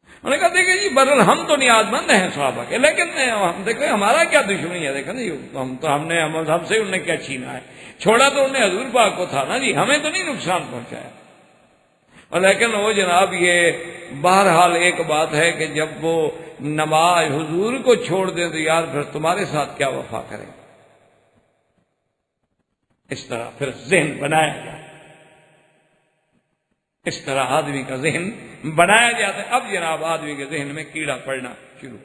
انہوں نے کہا دیکھیں جی برحال ہم تو نیاز مند ہیں صحابہ کے، لیکن ہم دیکھیں ہمارا کیا دشمنی ہے، دیکھیں جی ہم سے انہوں نے کیا چھینا ہے، چھوڑا تو انہوں نے حضور پاک کو تھا نا جی، ہمیں تو نہیں نقصان پہنچایا۔ اور لیکن وہ جناب یہ بہرحال ایک بات ہے کہ جب وہ نماز حضور کو چھوڑ دیں تو یار پھر تمہارے ساتھ کیا وفا کریں۔ اس طرح پھر ذہن بنایا جائے، اس طرح آدمی کا ذہن بنایا جاتا ہے۔ اب جناب آدمی کے ذہن میں کیڑا پڑنا شروع۔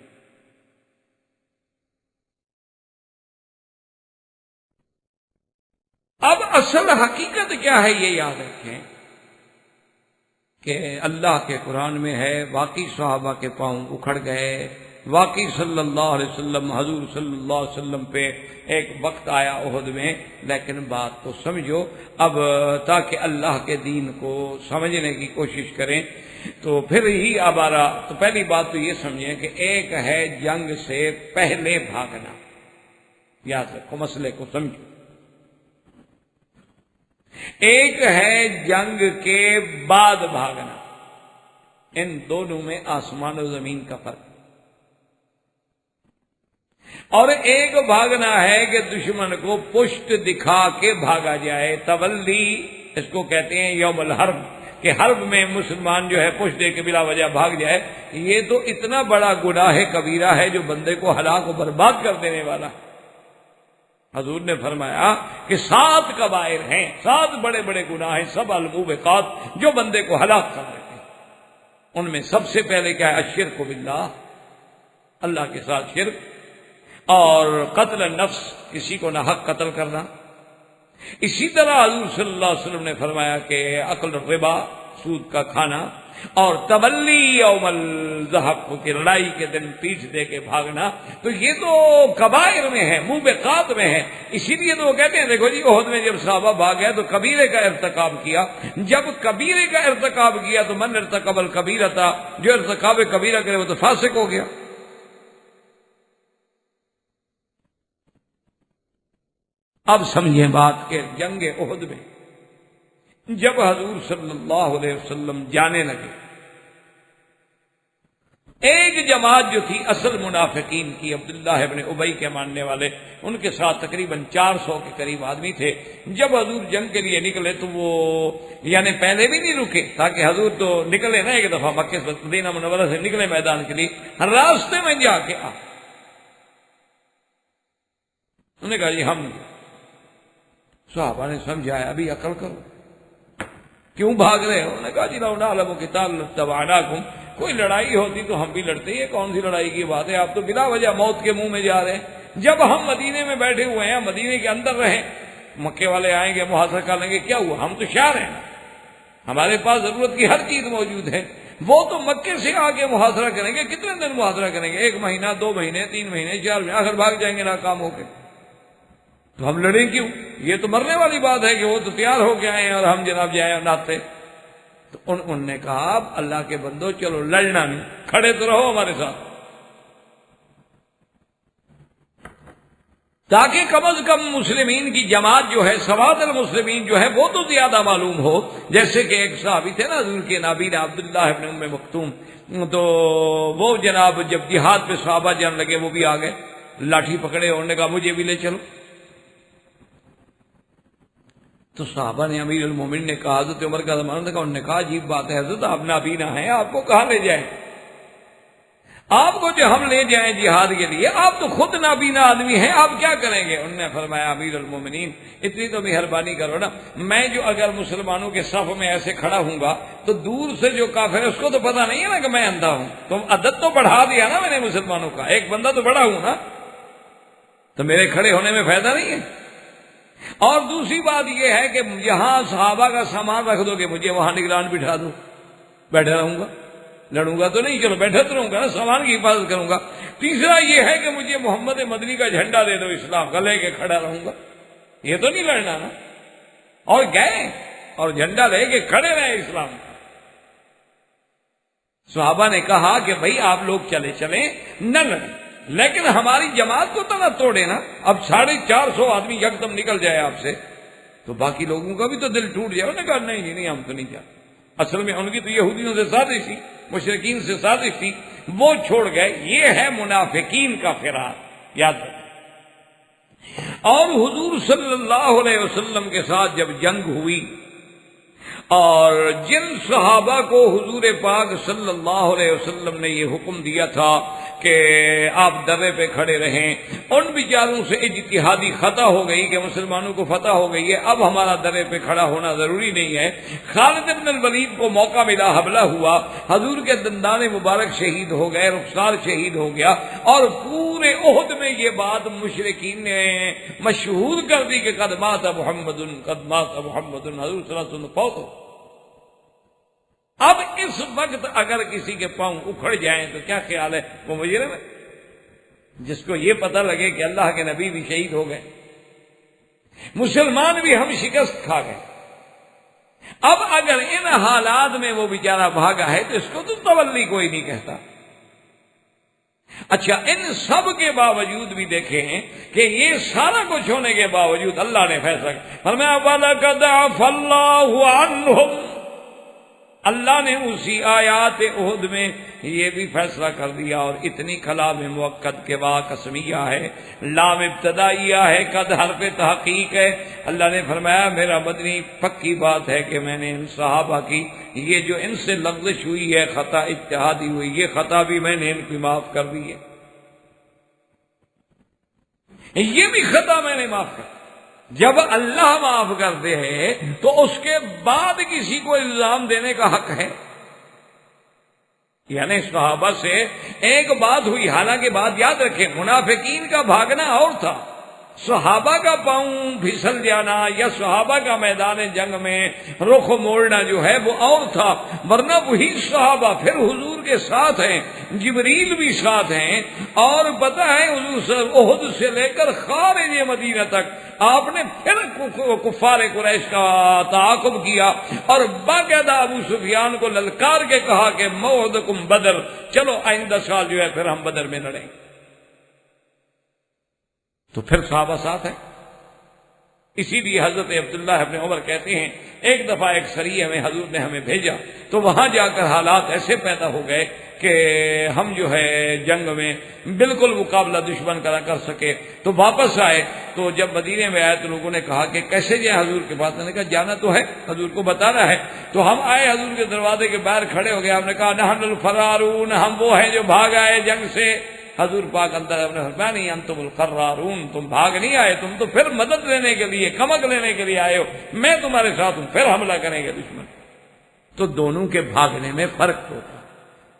اب اصل حقیقت کیا ہے یہ یاد رکھیں کہ اللہ کے قرآن میں ہے واقعی صحابہ کے پاؤں اکھڑ گئے، واقعی صلی اللہ علیہ وسلم حضور صلی اللہ علیہ وسلم پہ ایک وقت آیا احد میں، لیکن بات کو سمجھو اب تاکہ اللہ کے دین کو سمجھنے کی کوشش کریں تو پھر ہی اب آ رہا۔ تو پہلی بات تو یہ سمجھیں کہ ایک ہے جنگ سے پہلے بھاگنا، یاد رکھو مسئلے کو سمجھو، ایک ہے جنگ کے بعد بھاگنا، ان دونوں میں آسمان و زمین کا فرق، اور ایک بھاگنا ہے کہ دشمن کو پشت دکھا کے بھاگا جائے، تولی اس کو کہتے ہیں یوم الحرب، کہ حرب میں مسلمان جو ہے پشت دے کے بلا وجہ بھاگ جائے، یہ تو اتنا بڑا گناہ کبیرہ ہے جو بندے کو ہلاک و برباد کر دینے والا۔ حضور نے فرمایا کہ 7 کبائر ہیں، 7 بڑے بڑے گناہ ہیں، سب الموبقات جو بندے کو ہلاک کر دیتے ہیں۔ ان میں سب سے پہلے کیا ہے؟ الشرک باللہ، اللہ کے ساتھ شرک، اور قتل النفس، کسی کو نہ حق قتل کرنا۔ اسی طرح حضور صلی اللہ علیہ وسلم نے فرمایا کہ اکل الربا، سود کا کھانا، اور تبلی یوم الزحف، کی لڑائی کے دن پیٹھ دے کے بھاگنا، تو یہ تو کبائر میں ہے، موبقات میں ہے۔ اسی لیے تو وہ کہتے ہیں دیکھو جی احد میں جب صحابہ بھاگ گئے تو کبیرے کا ارتکاب کیا، جب کبیرے کا ارتکاب کیا تو من ارتکب الکبیرہ تھا، جو ارتکاب کبیرہ کرے وہ تو فاسق ہو گیا۔ اب سمجھیں بات کہ جنگ احد میں جب حضور صلی اللہ علیہ وسلم جانے لگے، ایک جماعت جو تھی اصل منافقین کی، عبداللہ ابن ابی کے ماننے والے، ان کے ساتھ تقریباً 400 کے قریب آدمی تھے۔ جب حضور جنگ کے لیے نکلے تو وہ یعنی پہلے بھی نہیں رکے، تاکہ حضور تو نکلے نا ایک دفعہ مکہ سے مدینہ منورہ سے نکلے میدان کے لیے، راستے میں جا کے انہوں نے کہا جی ہم، صحابہ نے سمجھایا ابھی عقل کرو، کیوں بھاگ رہے ہو؟ انہوں نے کہا جی لو نعلم قتال لاتبعناکم، کوئی لڑائی ہوتی تو ہم بھی لڑتے، یہ کون سی لڑائی کی بات ہے؟ آپ تو بلا وجہ موت کے منہ میں جا رہے ہیں۔ جب ہم مدینے میں بیٹھے ہوئے ہیں، مدینے کے اندر رہیں، مکے والے آئیں گے محاصرہ کر لیں گے، کیا ہوا؟ ہم تو شاعر ہیں، ہمارے پاس ضرورت کی ہر چیز موجود ہے۔ وہ تو مکے سے آ کے محاصرہ کریں گے، کتنے دن محاصرہ کریں گے؟ 1 مہینہ، 2 مہینے، 3 مہینے، 4 مہینے، آخر بھاگ جائیں گے ناکام ہو کے۔ تو ہم لڑیں کیوں؟ یہ تو مرنے والی بات ہے کہ وہ تو تیار ہو کے آئے ہیں اور ہم جناب جائیں اور ناتے۔ تو انہوں نے کہا اللہ کے بندو چلو لڑنا نہیں، کھڑے تو رہو ہمارے ساتھ، تاکہ کم از کم مسلمین کی جماعت جو ہے، سواد المسلمین جو ہے وہ تو زیادہ معلوم ہو۔ جیسے کہ ایک صحابی تھے نا حضور کے نابینا عبداللہ ابن ام مکتوم، تو وہ جناب جب جہاد پہ صحابہ جانے لگے وہ بھی آ گئے، لاٹھی پکڑے، انہوں نے کہا مجھے بھی لے چلو۔ تو صحابہ نے امیر المومنین نے کہا، حضرت عمر کا زمانہ تھا، انہوں نے کہا عجیب بات ہے حضرت، آپ نابینا ہیں، آپ کو کہاں لے جائیں؟ آپ کو جو ہم لے جائیں جہاد کے لیے، آپ تو خود نابینا آدمی ہیں، آپ کیا کریں گے؟ انہوں نے فرمایا امیر المومنین اتنی تو مہربانی کرو نا، میں جو اگر مسلمانوں کے صف میں ایسے کھڑا ہوں گا تو دور سے جو کافر ہے اس کو تو پتہ نہیں ہے نا کہ میں اندھا ہوں، تو عدد تو بڑھا دیا نا میں نے مسلمانوں کا، ایک بندہ تو بڑا ہوں نا، تو میرے کھڑے ہونے میں فائدہ نہیں ہے۔ اور دوسری بات یہ ہے کہ یہاں صحابہ کا سامان رکھ دو گے، مجھے وہاں نگران بٹھا دو، بیٹھا رہوں گا، لڑوں گا تو نہیں، چلو بیٹھا تو رہوں گا نا، سامان کی حفاظت کروں گا۔ تیسرا یہ ہے کہ مجھے محمد مدنی کا جھنڈا دے دو اسلام کا، لے کے کھڑا رہوں گا، یہ تو نہیں لڑنا نا۔ اور گئے اور جھنڈا لے کے کھڑے رہے اسلام کا۔ صحابہ نے کہا کہ بھائی آپ لوگ چلے چلیں، نہ لڑیں، لیکن ہماری جماعت کو تو نہ توڑے نا۔ اب 450 آدمی یکدم نکل جائے آپ سے تو باقی لوگوں کا بھی تو دل ٹوٹ جائے۔ انہوں نے کہا نہیں ہم تو نہیں جاتے۔ اصل میں ان کی تو یہودیوں سے سازش تھی، مشرکین سے سازش تھی، وہ چھوڑ گئے۔ یہ ہے منافقین کا فرار، یاد رکھیں۔ اور حضور صلی اللہ علیہ وسلم کے ساتھ جب جنگ ہوئی اور جن صحابہ کو حضور پاک صلی اللہ علیہ وسلم نے یہ حکم دیا تھا کہ آپ درے پہ کھڑے رہیں، ان بیچاروں سے اجتہادی خطا ہو گئی کہ مسلمانوں کو فتح ہو گئی ہے، اب ہمارا درے پہ کھڑا ہونا ضروری نہیں ہے۔ خالد بن الولید کو موقع ملا، حملہ ہوا، حضور کے دندان مبارک شہید ہو گئے، رخسار شہید ہو گیا، اور پورے احد میں یہ بات مشرکین نے مشہور کر دی کہ قد مات محمد، قد مات محمد، حضور صلی اللہ علیہ وسلم فوت ہو۔ اب اس وقت اگر کسی کے پاؤں اکھڑ جائیں تو کیا خیال ہے؟ وہ مجرم ہے، جس کو یہ پتہ لگے کہ اللہ کے نبی بھی شہید ہو گئے، مسلمان بھی ہم شکست کھا گئے۔ اب اگر ان حالات میں وہ بیچارہ بھاگا ہے تو اس کو تو تولی کوئی نہیں کہتا۔ اچھا، ان سب کے باوجود بھی دیکھیں کہ یہ سارا کچھ ہونے کے باوجود اللہ نے فیصلہ فرمایا وَلَقَدْ عَفَا اللَّهُ عَنْهُمْ، اللہ نے اسی آیات احد میں یہ بھی فیصلہ کر دیا۔ اور اتنی کلام موقت کے بعد قسمیہ ہے، لام ابتدائیہ ہے، قد حرف تحقیق ہے۔ اللہ نے فرمایا میرا مدنی پکی بات ہے کہ میں نے ان صحابہ کی یہ جو ان سے لغزش ہوئی ہے، خطا اجتہادی ہوئی، یہ خطا بھی میں نے ان کی معاف کر دی ہے، یہ بھی خطا میں نے معاف کر دی۔ جب اللہ معاف کر دے تو اس کے بعد کسی کو الزام دینے کا حق ہے؟ یعنی صحابہ سے ایک بات ہوئی، حالانکہ بات یاد رکھیں منافقین کا بھاگنا اور تھا، صحابہ کا پاؤں پھسل جانا یا صحابہ کا میدان جنگ میں رخ موڑنا جو ہے وہ اور تھا، ورنہ وہی صحابہ پھر حضور کے ساتھ ہیں، جبریل بھی ساتھ ہیں، اور پتہ ہے حضور احد سے لے کر خارج مدینہ تک آپ نے پھر کفار قریش کا تعاقب کیا اور باقاعدہ ابو سفیان کو للکار کے کہا کہ موعدکم بدر، چلو آئندہ سال جو ہے پھر ہم بدر میں لڑیں۔ تو پھر صحابہ ساتھ ہیں۔ اسی لیے حضرت عبداللہ ابن عمر کہتے ہیں ایک دفعہ ایک سریہ میں حضور نے ہمیں بھیجا تو وہاں جا کر حالات ایسے پیدا ہو گئے کہ ہم جو ہے جنگ میں بالکل مقابلہ دشمن کا نہ کر سکے، تو واپس آئے، تو جب مدینے میں آئے تو لوگوں نے کہا کہ کیسے جائیں حضور کے پاس، میں نے کہا جانا تو ہے، حضور کو بتانا ہے۔ تو ہم آئے حضور کے دروازے کے باہر کھڑے ہو گئے، ہم نے کہا نحن الفرارون، ہم وہ ہیں جو بھاگ آئے جنگ سے۔ حضور پاک اندر نے فرمایا نہیں انتم القرارون، تم بھاگ نہیں آئے، تم تو پھر مدد لینے کے لیے، کمک لینے کے لیے آئے ہو، میں تمہارے ساتھ ہوں، پھر حملہ کریں گے دشمن۔ تو دونوں کے بھاگنے میں فرق ہوتا،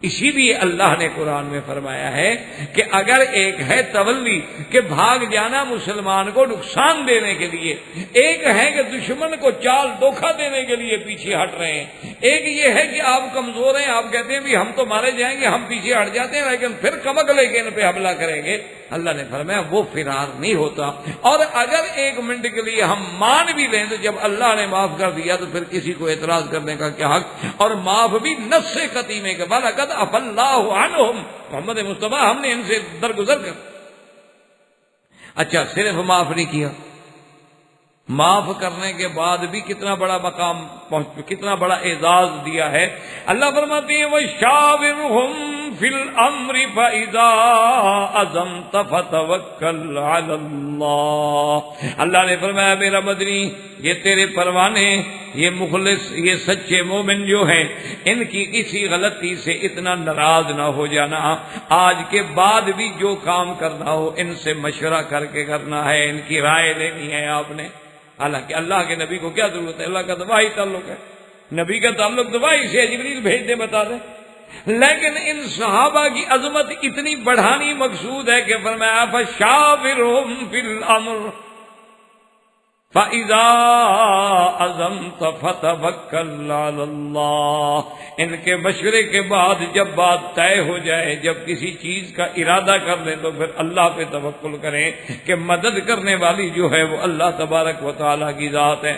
اسی لیے اللہ نے قرآن میں فرمایا ہے کہ اگر ایک ہے تولی کہ بھاگ جانا مسلمان کو نقصان دینے کے لیے، ایک ہے کہ دشمن کو چال دھوکہ دینے کے لیے پیچھے ہٹ رہے ہیں، ایک یہ ہے کہ آپ کمزور ہیں، آپ کہتے ہیں بھی ہم تو مارے جائیں گے، ہم پیچھے ہٹ جاتے ہیں لیکن پھر کمک لے کے ان پہ حملہ کریں گے، اللہ نے فرمایا وہ فرار نہیں ہوتا۔ اور اگر ایک منٹ کے لیے ہم مان بھی لیں تو جب اللہ نے معاف کر دیا تو پھر کسی کو اعتراض کرنے کا کیا حق، اور معاف بھی نص قطعی کے بلقد عفا اللہ عنہم، محمد مصطفیٰ ہم نے ان سے درگزر کر۔ اچھا صرف معاف نہیں کیا، معاف کرنے کے بعد بھی کتنا بڑا مقام کتنا بڑا اعزاز دیا ہے۔ اللہ فرماتے ہیں وَشَاوِرْهُمْ فِي الْأَمْرِ فَإِذَا عَزَمْتَ فَتَوَكَّلْ عَلَى اللَّهِ۔ اللہ نے فرمایا میرا مدنی یہ تیرے پروانے، یہ مخلص، یہ سچے مومن جو ہیں، ان کی کسی غلطی سے اتنا ناراض نہ ہو جانا، آج کے بعد بھی جو کام کرنا ہو ان سے مشورہ کر کے کرنا ہے، ان کی رائے لینی ہے آپ نے۔ حالانکہ اللہ کے نبی کو کیا ضرورت ہے، اللہ کا دوائی تعلق ہے، نبی کا تعلق دوائی سے، جبریل بھیج دے بتا دے، لیکن ان صحابہ کی عظمت اتنی بڑھانی مقصود ہے کہ فرمایا فَشَاوِرْهُمْ فِي الْأَمْرِ فَإِذَا عَزَمْتَ فَتَوَكَّلْ عَلَى اللَّهِ۔ ان کے مشورے کے بعد جب بات طے ہو جائے، جب کسی چیز کا ارادہ کر لیں تو پھر اللہ پہ توکل کریں کہ مدد کرنے والی جو ہے وہ اللہ تبارک و تعالیٰ کی ذات ہے۔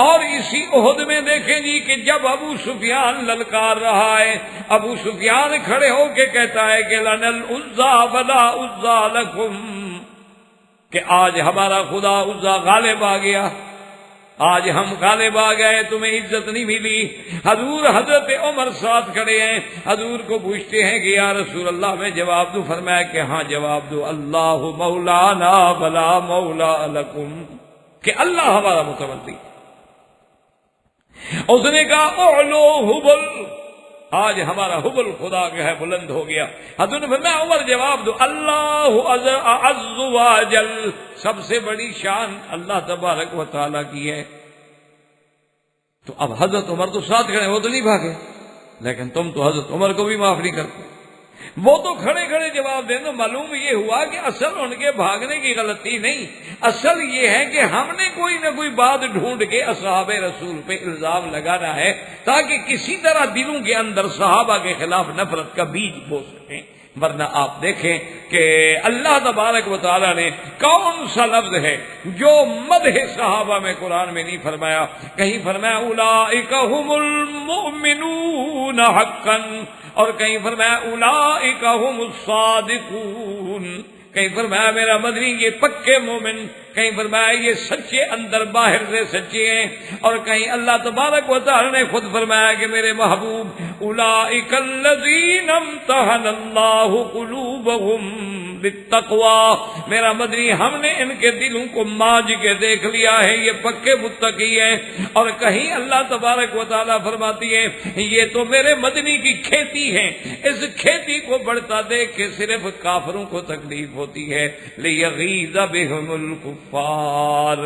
اور اسی عہد میں دیکھیں جی کہ جب ابو سفیان للکار رہا ہے، ابو سفیان کھڑے ہو کے کہتا ہے کہ لَنَا الْعُزَّىٰ وَلَا عُزَّىٰ لَكُمْ، کہ آج ہمارا خدا عزا غالب آ گیا، آج ہم غالب آ گئے، تمہیں عزت نہیں ملی۔ حضور حضرت عمر ساتھ کھڑے ہیں، حضور کو پوچھتے ہیں کہ یا رسول اللہ میں جواب دوں، فرمایا کہ ہاں جواب دو، اللہ مولانا ولا مولا لکم، کہ اللہ ہمارا متولی۔ اس نے کہا اعلو حبل، آج ہمارا حبل خدا کا ہے بلند ہو گیا۔ حضور نے فرمایا عمر جواب دو، اللہ اعز واجل، سب سے بڑی شان اللہ تبارک و تعالیٰ کی ہے۔ تو اب حضرت عمر تو ساتھ کھڑے، وہ تو نہیں بھاگے، لیکن تم تو حضرت عمر کو بھی معاف نہیں کرتے، وہ تو کھڑے کھڑے جواب دیں۔ تو معلوم یہ ہوا کہ اصل ان کے بھاگنے کی غلطی نہیں، اصل یہ ہے کہ ہم نے کوئی نہ کوئی بات ڈھونڈ کے اصحاب رسول پہ الزام لگانا ہے تاکہ کسی طرح دلوں کے اندر صحابہ کے خلاف نفرت کا بیج بو سکیں۔ ورنہ آپ دیکھیں کہ اللہ تبارک و تعالیٰ نے کون سا لفظ ہے جو مدح صحابہ میں قرآن میں نہیں فرمایا؟ کہیں فرمایا اولئک ھم المؤمنون حقا، اور کہیں فرمایا اولئک ھم الصادقون، کہیں فرمایا میرا مدنی یہ پکے مومن، کہیں فرمایا یہ سچے اندر باہر سے سچے ہیں، اور کہیں اللہ تبارک و تعالی نے خود فرمایا کہ میرے محبوب اولئک الذین امتحن اللہ قلوبہم للتقوى، میرا مدنی ہم نے ان کے دلوں کو ماج کے دیکھ لیا ہے، یہ پکے متقی ہیں۔ اور کہیں اللہ تبارک و تعالیٰ فرماتی ہے یہ تو میرے مدنی کی کھیتی ہے، اس کھیتی کو بڑھتا دیکھ کے صرف کافروں کو تکلیف ہوتی ہے، لیغیظ بہم الکفار۔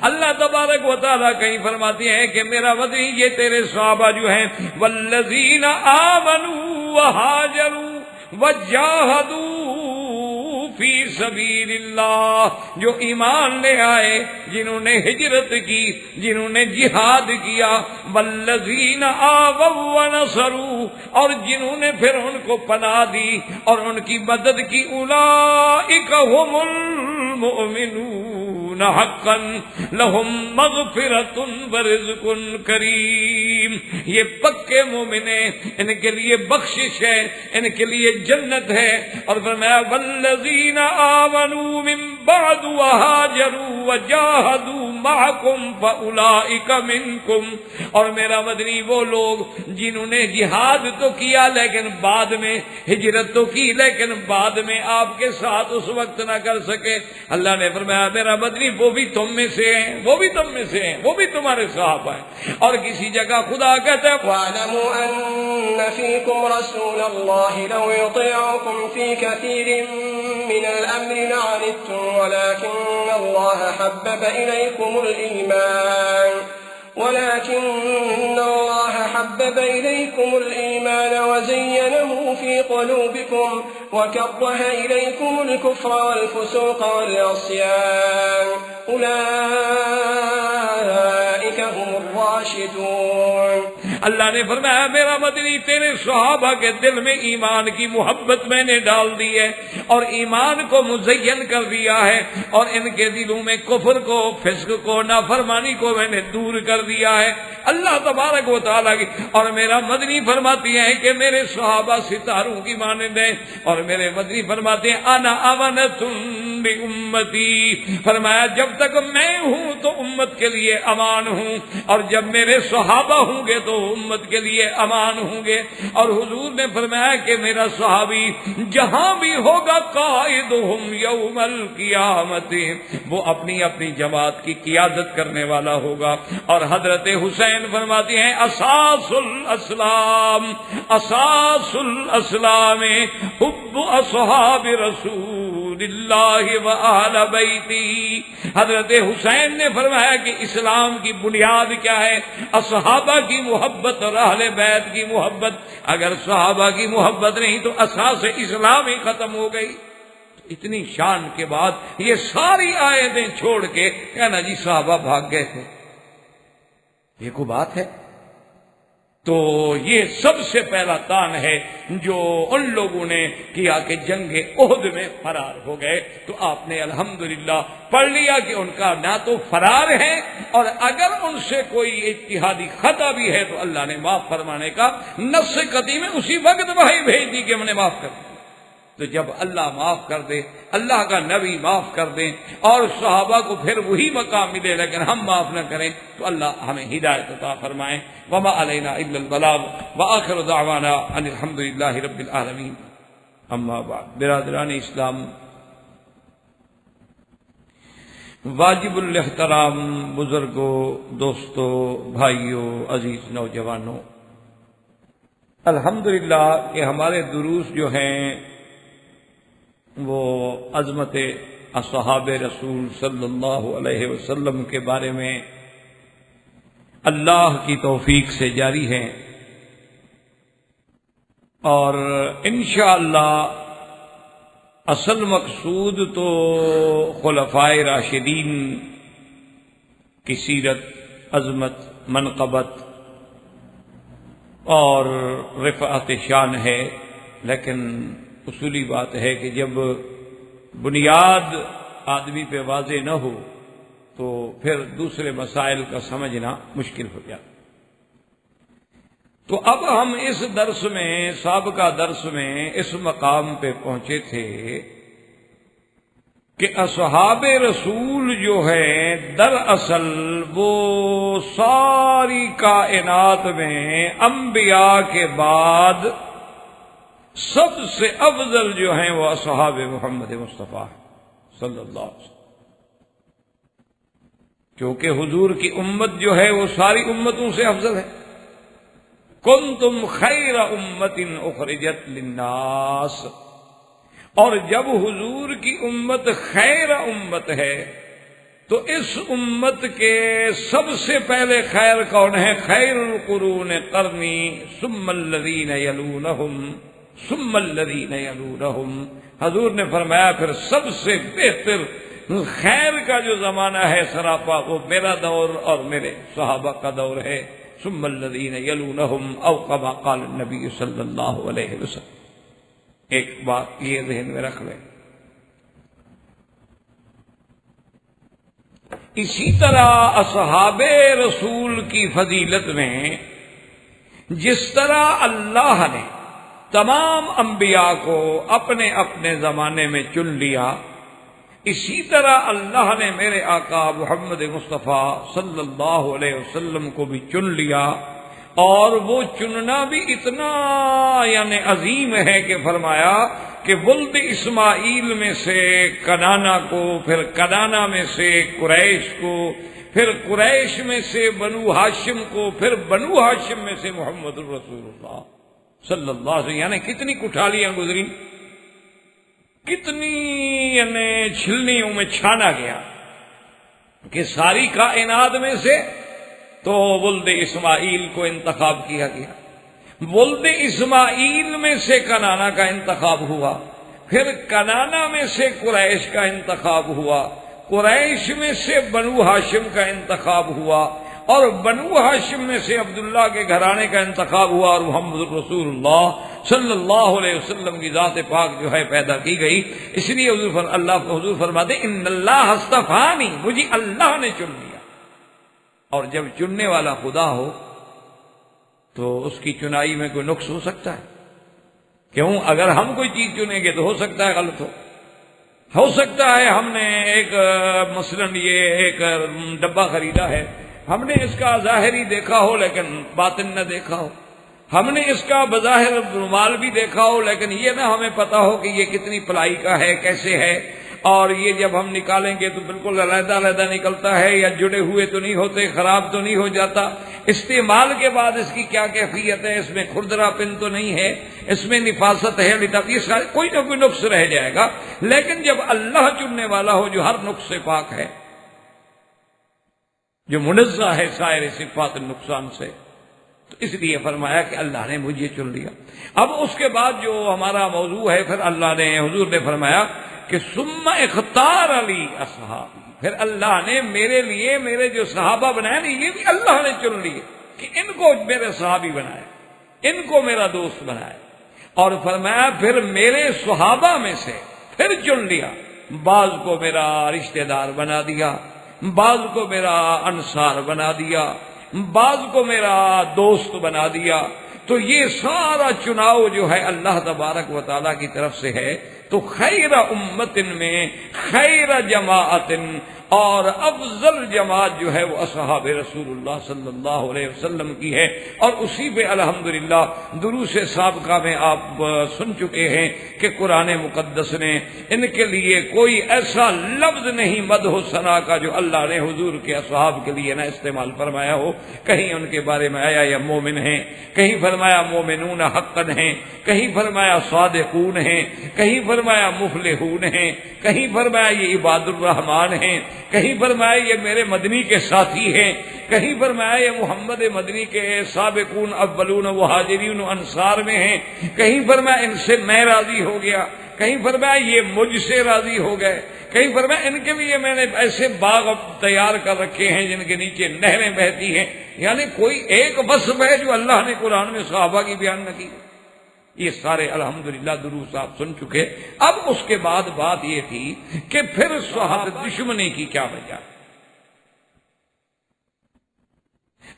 اللہ تبارک و تعالیٰ کہیں فرماتی ہے کہ میرا مدنی یہ تیرے صحابہ جو ہیں والذین آمنوا وہاجروا وجاہدوا فی سبیل اللہ، جو ایمان لے آئے، جنہوں نے ہجرت کی، جنہوں نے جہاد کیا، والذین آووا ونصروا، اور جنہوں نے پھر ان کو پناہ دی اور ان کی مدد کی، اولئک ھم المؤمنون حقا لہم مغفرۃ ورزق کریم، یہ پکے مومن ہیں، ان کے لیے بخشش ہے، ان کے لیے جنت ہے۔ اور فرمایا والذین آمنوا من بعد وہاجروا وجاہدوا معکم فاولئک منکم، اور میرا مدنی وہ لوگ جنہوں نے جہاد تو کیا لیکن بعد میں، ہجرت تو کی لیکن بعد میں آپ کے ساتھ اس وقت نہ کر سکے، اللہ نے فرمایا میرا مدنی وہ بھی تم میں سے ہیں، وہ بھی تم میں سے ہیں، وہ بھی تمہارے صحابہ ہیں۔ اور کسی جگہ خدا کہتا ہے وَاعْلَمُوا أَنَّ فِيكُمْ رَسُولَ اللَّهِ لَوْ يُطِيعُكُمْ فِي كَثِيرٍ مِّنَ الْأَمْرِ لَعَنِتُّمْ وَلَكِنَّ اللَّهَ حَبَّبَ إِلَيْكُمُ الْإِيمَانَ وَزَيَّنَهُ فِي قُلُوبِكُمْ وَكَرَّهَ إِلَيْكُمُ الْكُفْرَ وَالْفُسُوقَ وَالْعِصْيَانَ أُولَئِكَ هُمُ الرَّاشِدُونَ۔ اللہ نے فرمایا میرا مدنی تیرے صحابہ کے دل میں ایمان کی محبت میں نے ڈال دی ہے اور ایمان کو مزین کر دیا ہے، اور ان کے دلوں میں کفر کو، فسق کو، نافرمانی کو میں نے دور کر دیا ہے، اللہ تبارک و تعالیٰ کی۔ اور میرا مدنی فرماتی ہے کہ میرے صحابہ ستاروں کی مانند ہیں، اور میرے مدنی فرماتے ہیں انا امنۃ بامتی، فرمایا جب تک میں ہوں تو امت کے لیے امان ہوں، اور جب میرے صحابہ ہوں گے تو امت کے لیے امان ہوں گے۔ اور حضور نے فرمایا کہ میرا صحابی جہاں بھی ہوگا قائدہم یوم القیامت، وہ اپنی اپنی جماعت کی قیادت کرنے والا ہوگا۔ اور حضرت حسین فرماتی ہیں اساس الاسلام، اساس الاسلام حب اصحاب رسول اللہ و اہل بیتی۔ حضرت حسین نے فرمایا کہ اسلام کی بنیاد کیا ہے؟ صحابہ کی محبت اور اہل بیت کی محبت۔ اگر صحابہ کی محبت نہیں تو اساس اسلام ہی ختم ہو گئی۔ اتنی شان کے بعد یہ ساری آیتیں چھوڑ کے کہنا جی صحابہ بھاگ گئے تھے، یہ کوئی بات ہے؟ تو یہ سب سے پہلا تان ہے جو ان لوگوں نے کیا کہ جنگ احد میں فرار ہو گئے۔ تو آپ نے الحمدللہ پڑھ لیا کہ ان کا نہ تو فرار ہے، اور اگر ان سے کوئی اجتہادی خطا بھی ہے تو اللہ نے معاف فرمانے کا نص قطعی میں اسی وقت وحی بھیج دی کہ ہم نے معاف کر دیا۔ تو جب اللہ معاف کر دے، اللہ کا نبی معاف کر دیں، اور صحابہ کو پھر وہی مقام ملے لیکن ہم معاف نہ کریں، تو اللہ ہمیں ہدایت عطا فرمائیں۔ وما علینا الا البلاغ وآخر دعوانا ان الحمدللہ رب العالمین۔ اما بعد، برادران اسلام، واجب الاحترام بزرگوں، دوستوں، بھائیوں، عزیز نوجوانوں، الحمدللہ کہ ہمارے دروس جو ہیں وہ عظمت اصحاب رسول صلی اللہ علیہ وسلم کے بارے میں اللہ کی توفیق سے جاری ہیں، اور انشاءاللہ اصل مقصود تو خلفائے راشدین کی سیرت، عظمت، منقبت اور رفعت شان ہے، لیکن اصولی بات ہے کہ جب بنیاد آدمی پہ واضح نہ ہو تو پھر دوسرے مسائل کا سمجھنا مشکل ہو جاتا۔ تو اب ہم اس درس میں، سابقہ درس میں اس مقام پہ پہنچے تھے کہ اصحاب رسول جو ہے دراصل وہ ساری کائنات میں انبیاء کے بعد سب سے افضل جو ہیں وہ اصحاب محمد مصطفیٰ صلی اللہ علیہ وسلم، کیونکہ حضور کی امت جو ہے وہ ساری امتوں سے افضل ہے۔ کنتم خیر امت اخرجت للناس، اور جب حضور کی امت خیر امت ہے تو اس امت کے سب سے پہلے خیر کون ہے؟ خیر القرون قرنی ثم الذین یلونہم ثم الذین یلونہم۔ حضور نے فرمایا پھر سب سے بہتر خیر کا جو زمانہ ہے سراپا وہ میرا دور اور میرے صحابہ کا دور ہے، ثم الذین یلونہم، او کما قال النبی صلی اللہ علیہ وسلم۔ ایک بات یہ ذہن میں رکھ لیں، اسی طرح اصحاب رسول کی فضیلت میں جس طرح اللہ نے تمام انبیاء کو اپنے اپنے زمانے میں چن لیا، اسی طرح اللہ نے میرے آقا محمد مصطفیٰ صلی اللہ علیہ وسلم کو بھی چن لیا، اور وہ چننا بھی اتنا یعنی عظیم ہے کہ فرمایا کہ ولد اسماعیل میں سے کنانا کو، پھر کنانا میں سے قریش کو، پھر قریش میں سے بنو ہاشم کو، پھر بنو ہاشم میں سے محمد الرسول اللہ صلی اللہ علیہ وسلم، یعنی کتنی کٹھالیاں گزری، کتنی یعنی چھلنیوں میں چھانا گیا کہ ساری کائنات میں سے تو ولد اسماعیل کو انتخاب کیا گیا، ولد اسماعیل میں سے کنانا کا انتخاب ہوا، پھر کنانا میں سے قریش کا انتخاب ہوا، قریش میں سے بنو ہاشم کا انتخاب ہوا، اور بنو ہاشم میں سے عبداللہ کے گھرانے کا انتخاب ہوا، اور محمد رسول اللہ صلی اللہ علیہ وسلم کی ذات پاک جو ہے پیدا کی گئی۔ اس لیے حضور فرماتے ان اللہ اصطفانی، مجھے اللہ نے چن لیا۔ اور جب چننے والا خدا ہو تو اس کی چنائی میں کوئی نقص ہو سکتا ہے؟ کیوں؟ اگر ہم کوئی چیز چنیں گے تو ہو سکتا ہے غلط ہو سکتا ہے ہم نے ایک مثلاً یہ ایک ڈبہ خریدا ہے، ہم نے اس کا ظاہری دیکھا ہو لیکن باطن نہ دیکھا ہو، ہم نے اس کا بظاہر رومال بھی دیکھا ہو لیکن یہ نہ ہمیں پتا ہو کہ یہ کتنی پلائی کا ہے، کیسے ہے، اور یہ جب ہم نکالیں گے تو بالکل علیحدہ علیحدہ نکلتا ہے، یا جڑے ہوئے تو نہیں ہوتے، خراب تو نہیں ہو جاتا، استعمال کے بعد اس کی کیا کیفیت ہے، اس میں کھردرا پن تو نہیں ہے، اس میں نفاست ہے، یہ سارے کوئی نہ کوئی نقص رہ جائے گا۔ لیکن جب اللہ چننے والا ہو جو ہر نقص سے پاک ہے، جو منزہ ہے سائر صفات النقصان سے، تو اس لیے فرمایا کہ اللہ نے مجھے چن لیا۔ اب اس کے بعد جو ہمارا موضوع ہے، پھر اللہ نے حضور نے فرمایا کہ ثم اختار علی اصحابی، پھر اللہ نے میرے لیے میرے جو صحابہ بنائے نا، یہ بھی اللہ نے چن لیے کہ ان کو میرے صحابی بنائے، ان کو میرا دوست بنائے، اور فرمایا پھر میرے صحابہ میں سے پھر چن لیا، بعض کو میرا رشتہ دار بنا دیا، بعض کو میرا انصار بنا دیا، بعض کو میرا دوست بنا دیا۔ تو یہ سارا چناؤ جو ہے اللہ تبارک و تعالیٰ کی طرف سے ہے۔ تو خیر امت میں خیر جماعت، اور افضل جماعت جو ہے وہ اصحاب رسول اللہ صلی اللہ علیہ وسلم کی ہے، اور اسی پہ الحمدللہ دروس سابقہ میں آپ سن چکے ہیں کہ قرآن مقدس نے ان کے لیے کوئی ایسا لفظ نہیں مدح و ثنا کا جو اللہ نے حضور کے اصحاب کے لیے نہ استعمال فرمایا ہو۔ کہیں ان کے بارے میں آیا یا مومن ہیں، کہیں فرمایا مومنون حقا ہیں، کہیں فرمایا صادقون ہیں، کہیں فرمایا مفلحون ہیں، کہیں فرمایا یہ عباد الرحمان ہیں، کہیں فرمایا یہ میرے مدنی کے ساتھی ہیں، کہیں فرمایا یہ محمد مدنی کے سابقون اولون مہاجرین و انصار میں ہیں، کہیں فرمایا ان سے میں راضی ہو گیا، کہیں فرمایا یہ مجھ سے راضی ہو گئے، کہیں فرمایا ان کے لیے میں نے ایسے باغ تیار کر رکھے ہیں جن کے نیچے نہریں بہتی ہیں۔ یعنی کوئی ایک وصف ہے جو اللہ نے قرآن میں صحابہ کی بیان نہ کی۔ یہ سارے الحمدللہ دروس آپ سن چکے۔ اب اس کے بعد بات یہ تھی کہ پھر صحابہ دشمنی کی کیا وجہ،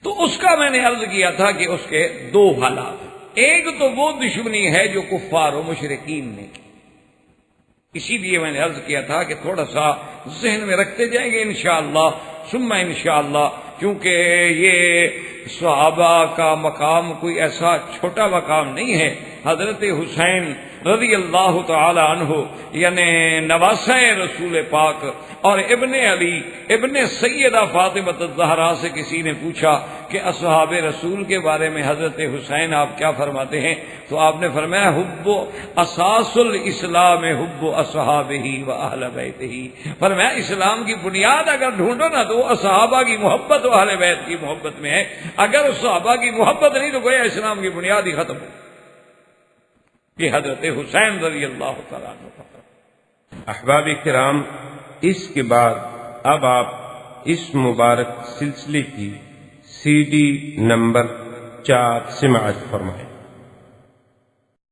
تو اس کا میں نے عرض کیا تھا کہ اس کے دو حالات، ایک تو وہ دشمنی ہے جو کفار و مشرکین نے کی، اسی لیے میں نے عرض کیا تھا کہ تھوڑا سا ذہن میں رکھتے جائیں گے انشاءاللہ ثم انشاءاللہ، کیونکہ یہ صحابہ کا مقام کوئی ایسا چھوٹا مقام نہیں ہے حضرت حسین رضی اللہ تعالی عنہ یعنی نواسہ رسول پاک اور ابن علی ابن سیدہ فاطمہ الزہرا سے کسی نے پوچھا کہ اصحاب رسول کے بارے میں حضرت حسین آپ کیا فرماتے ہیں؟ تو آپ نے فرمایا حب اساس الاسلام حب اصحابہ و اہل بیتہ، فرمایا اسلام کی بنیاد اگر ڈھونڈو نا تو وہ صحابہ کی محبت و اہل بیت کی محبت میں ہے، اگر اس صحابہ کی محبت نہیں تو گویا اسلام کی بنیاد ہی ختم ہو۔ یہ حضرت حسین رضی اللہ تعالیٰ عنہ۔ احباب کرام، اس کے بعد اب آپ اس مبارک سلسلے کی CD نمبر 4 سماعت فرمائیں۔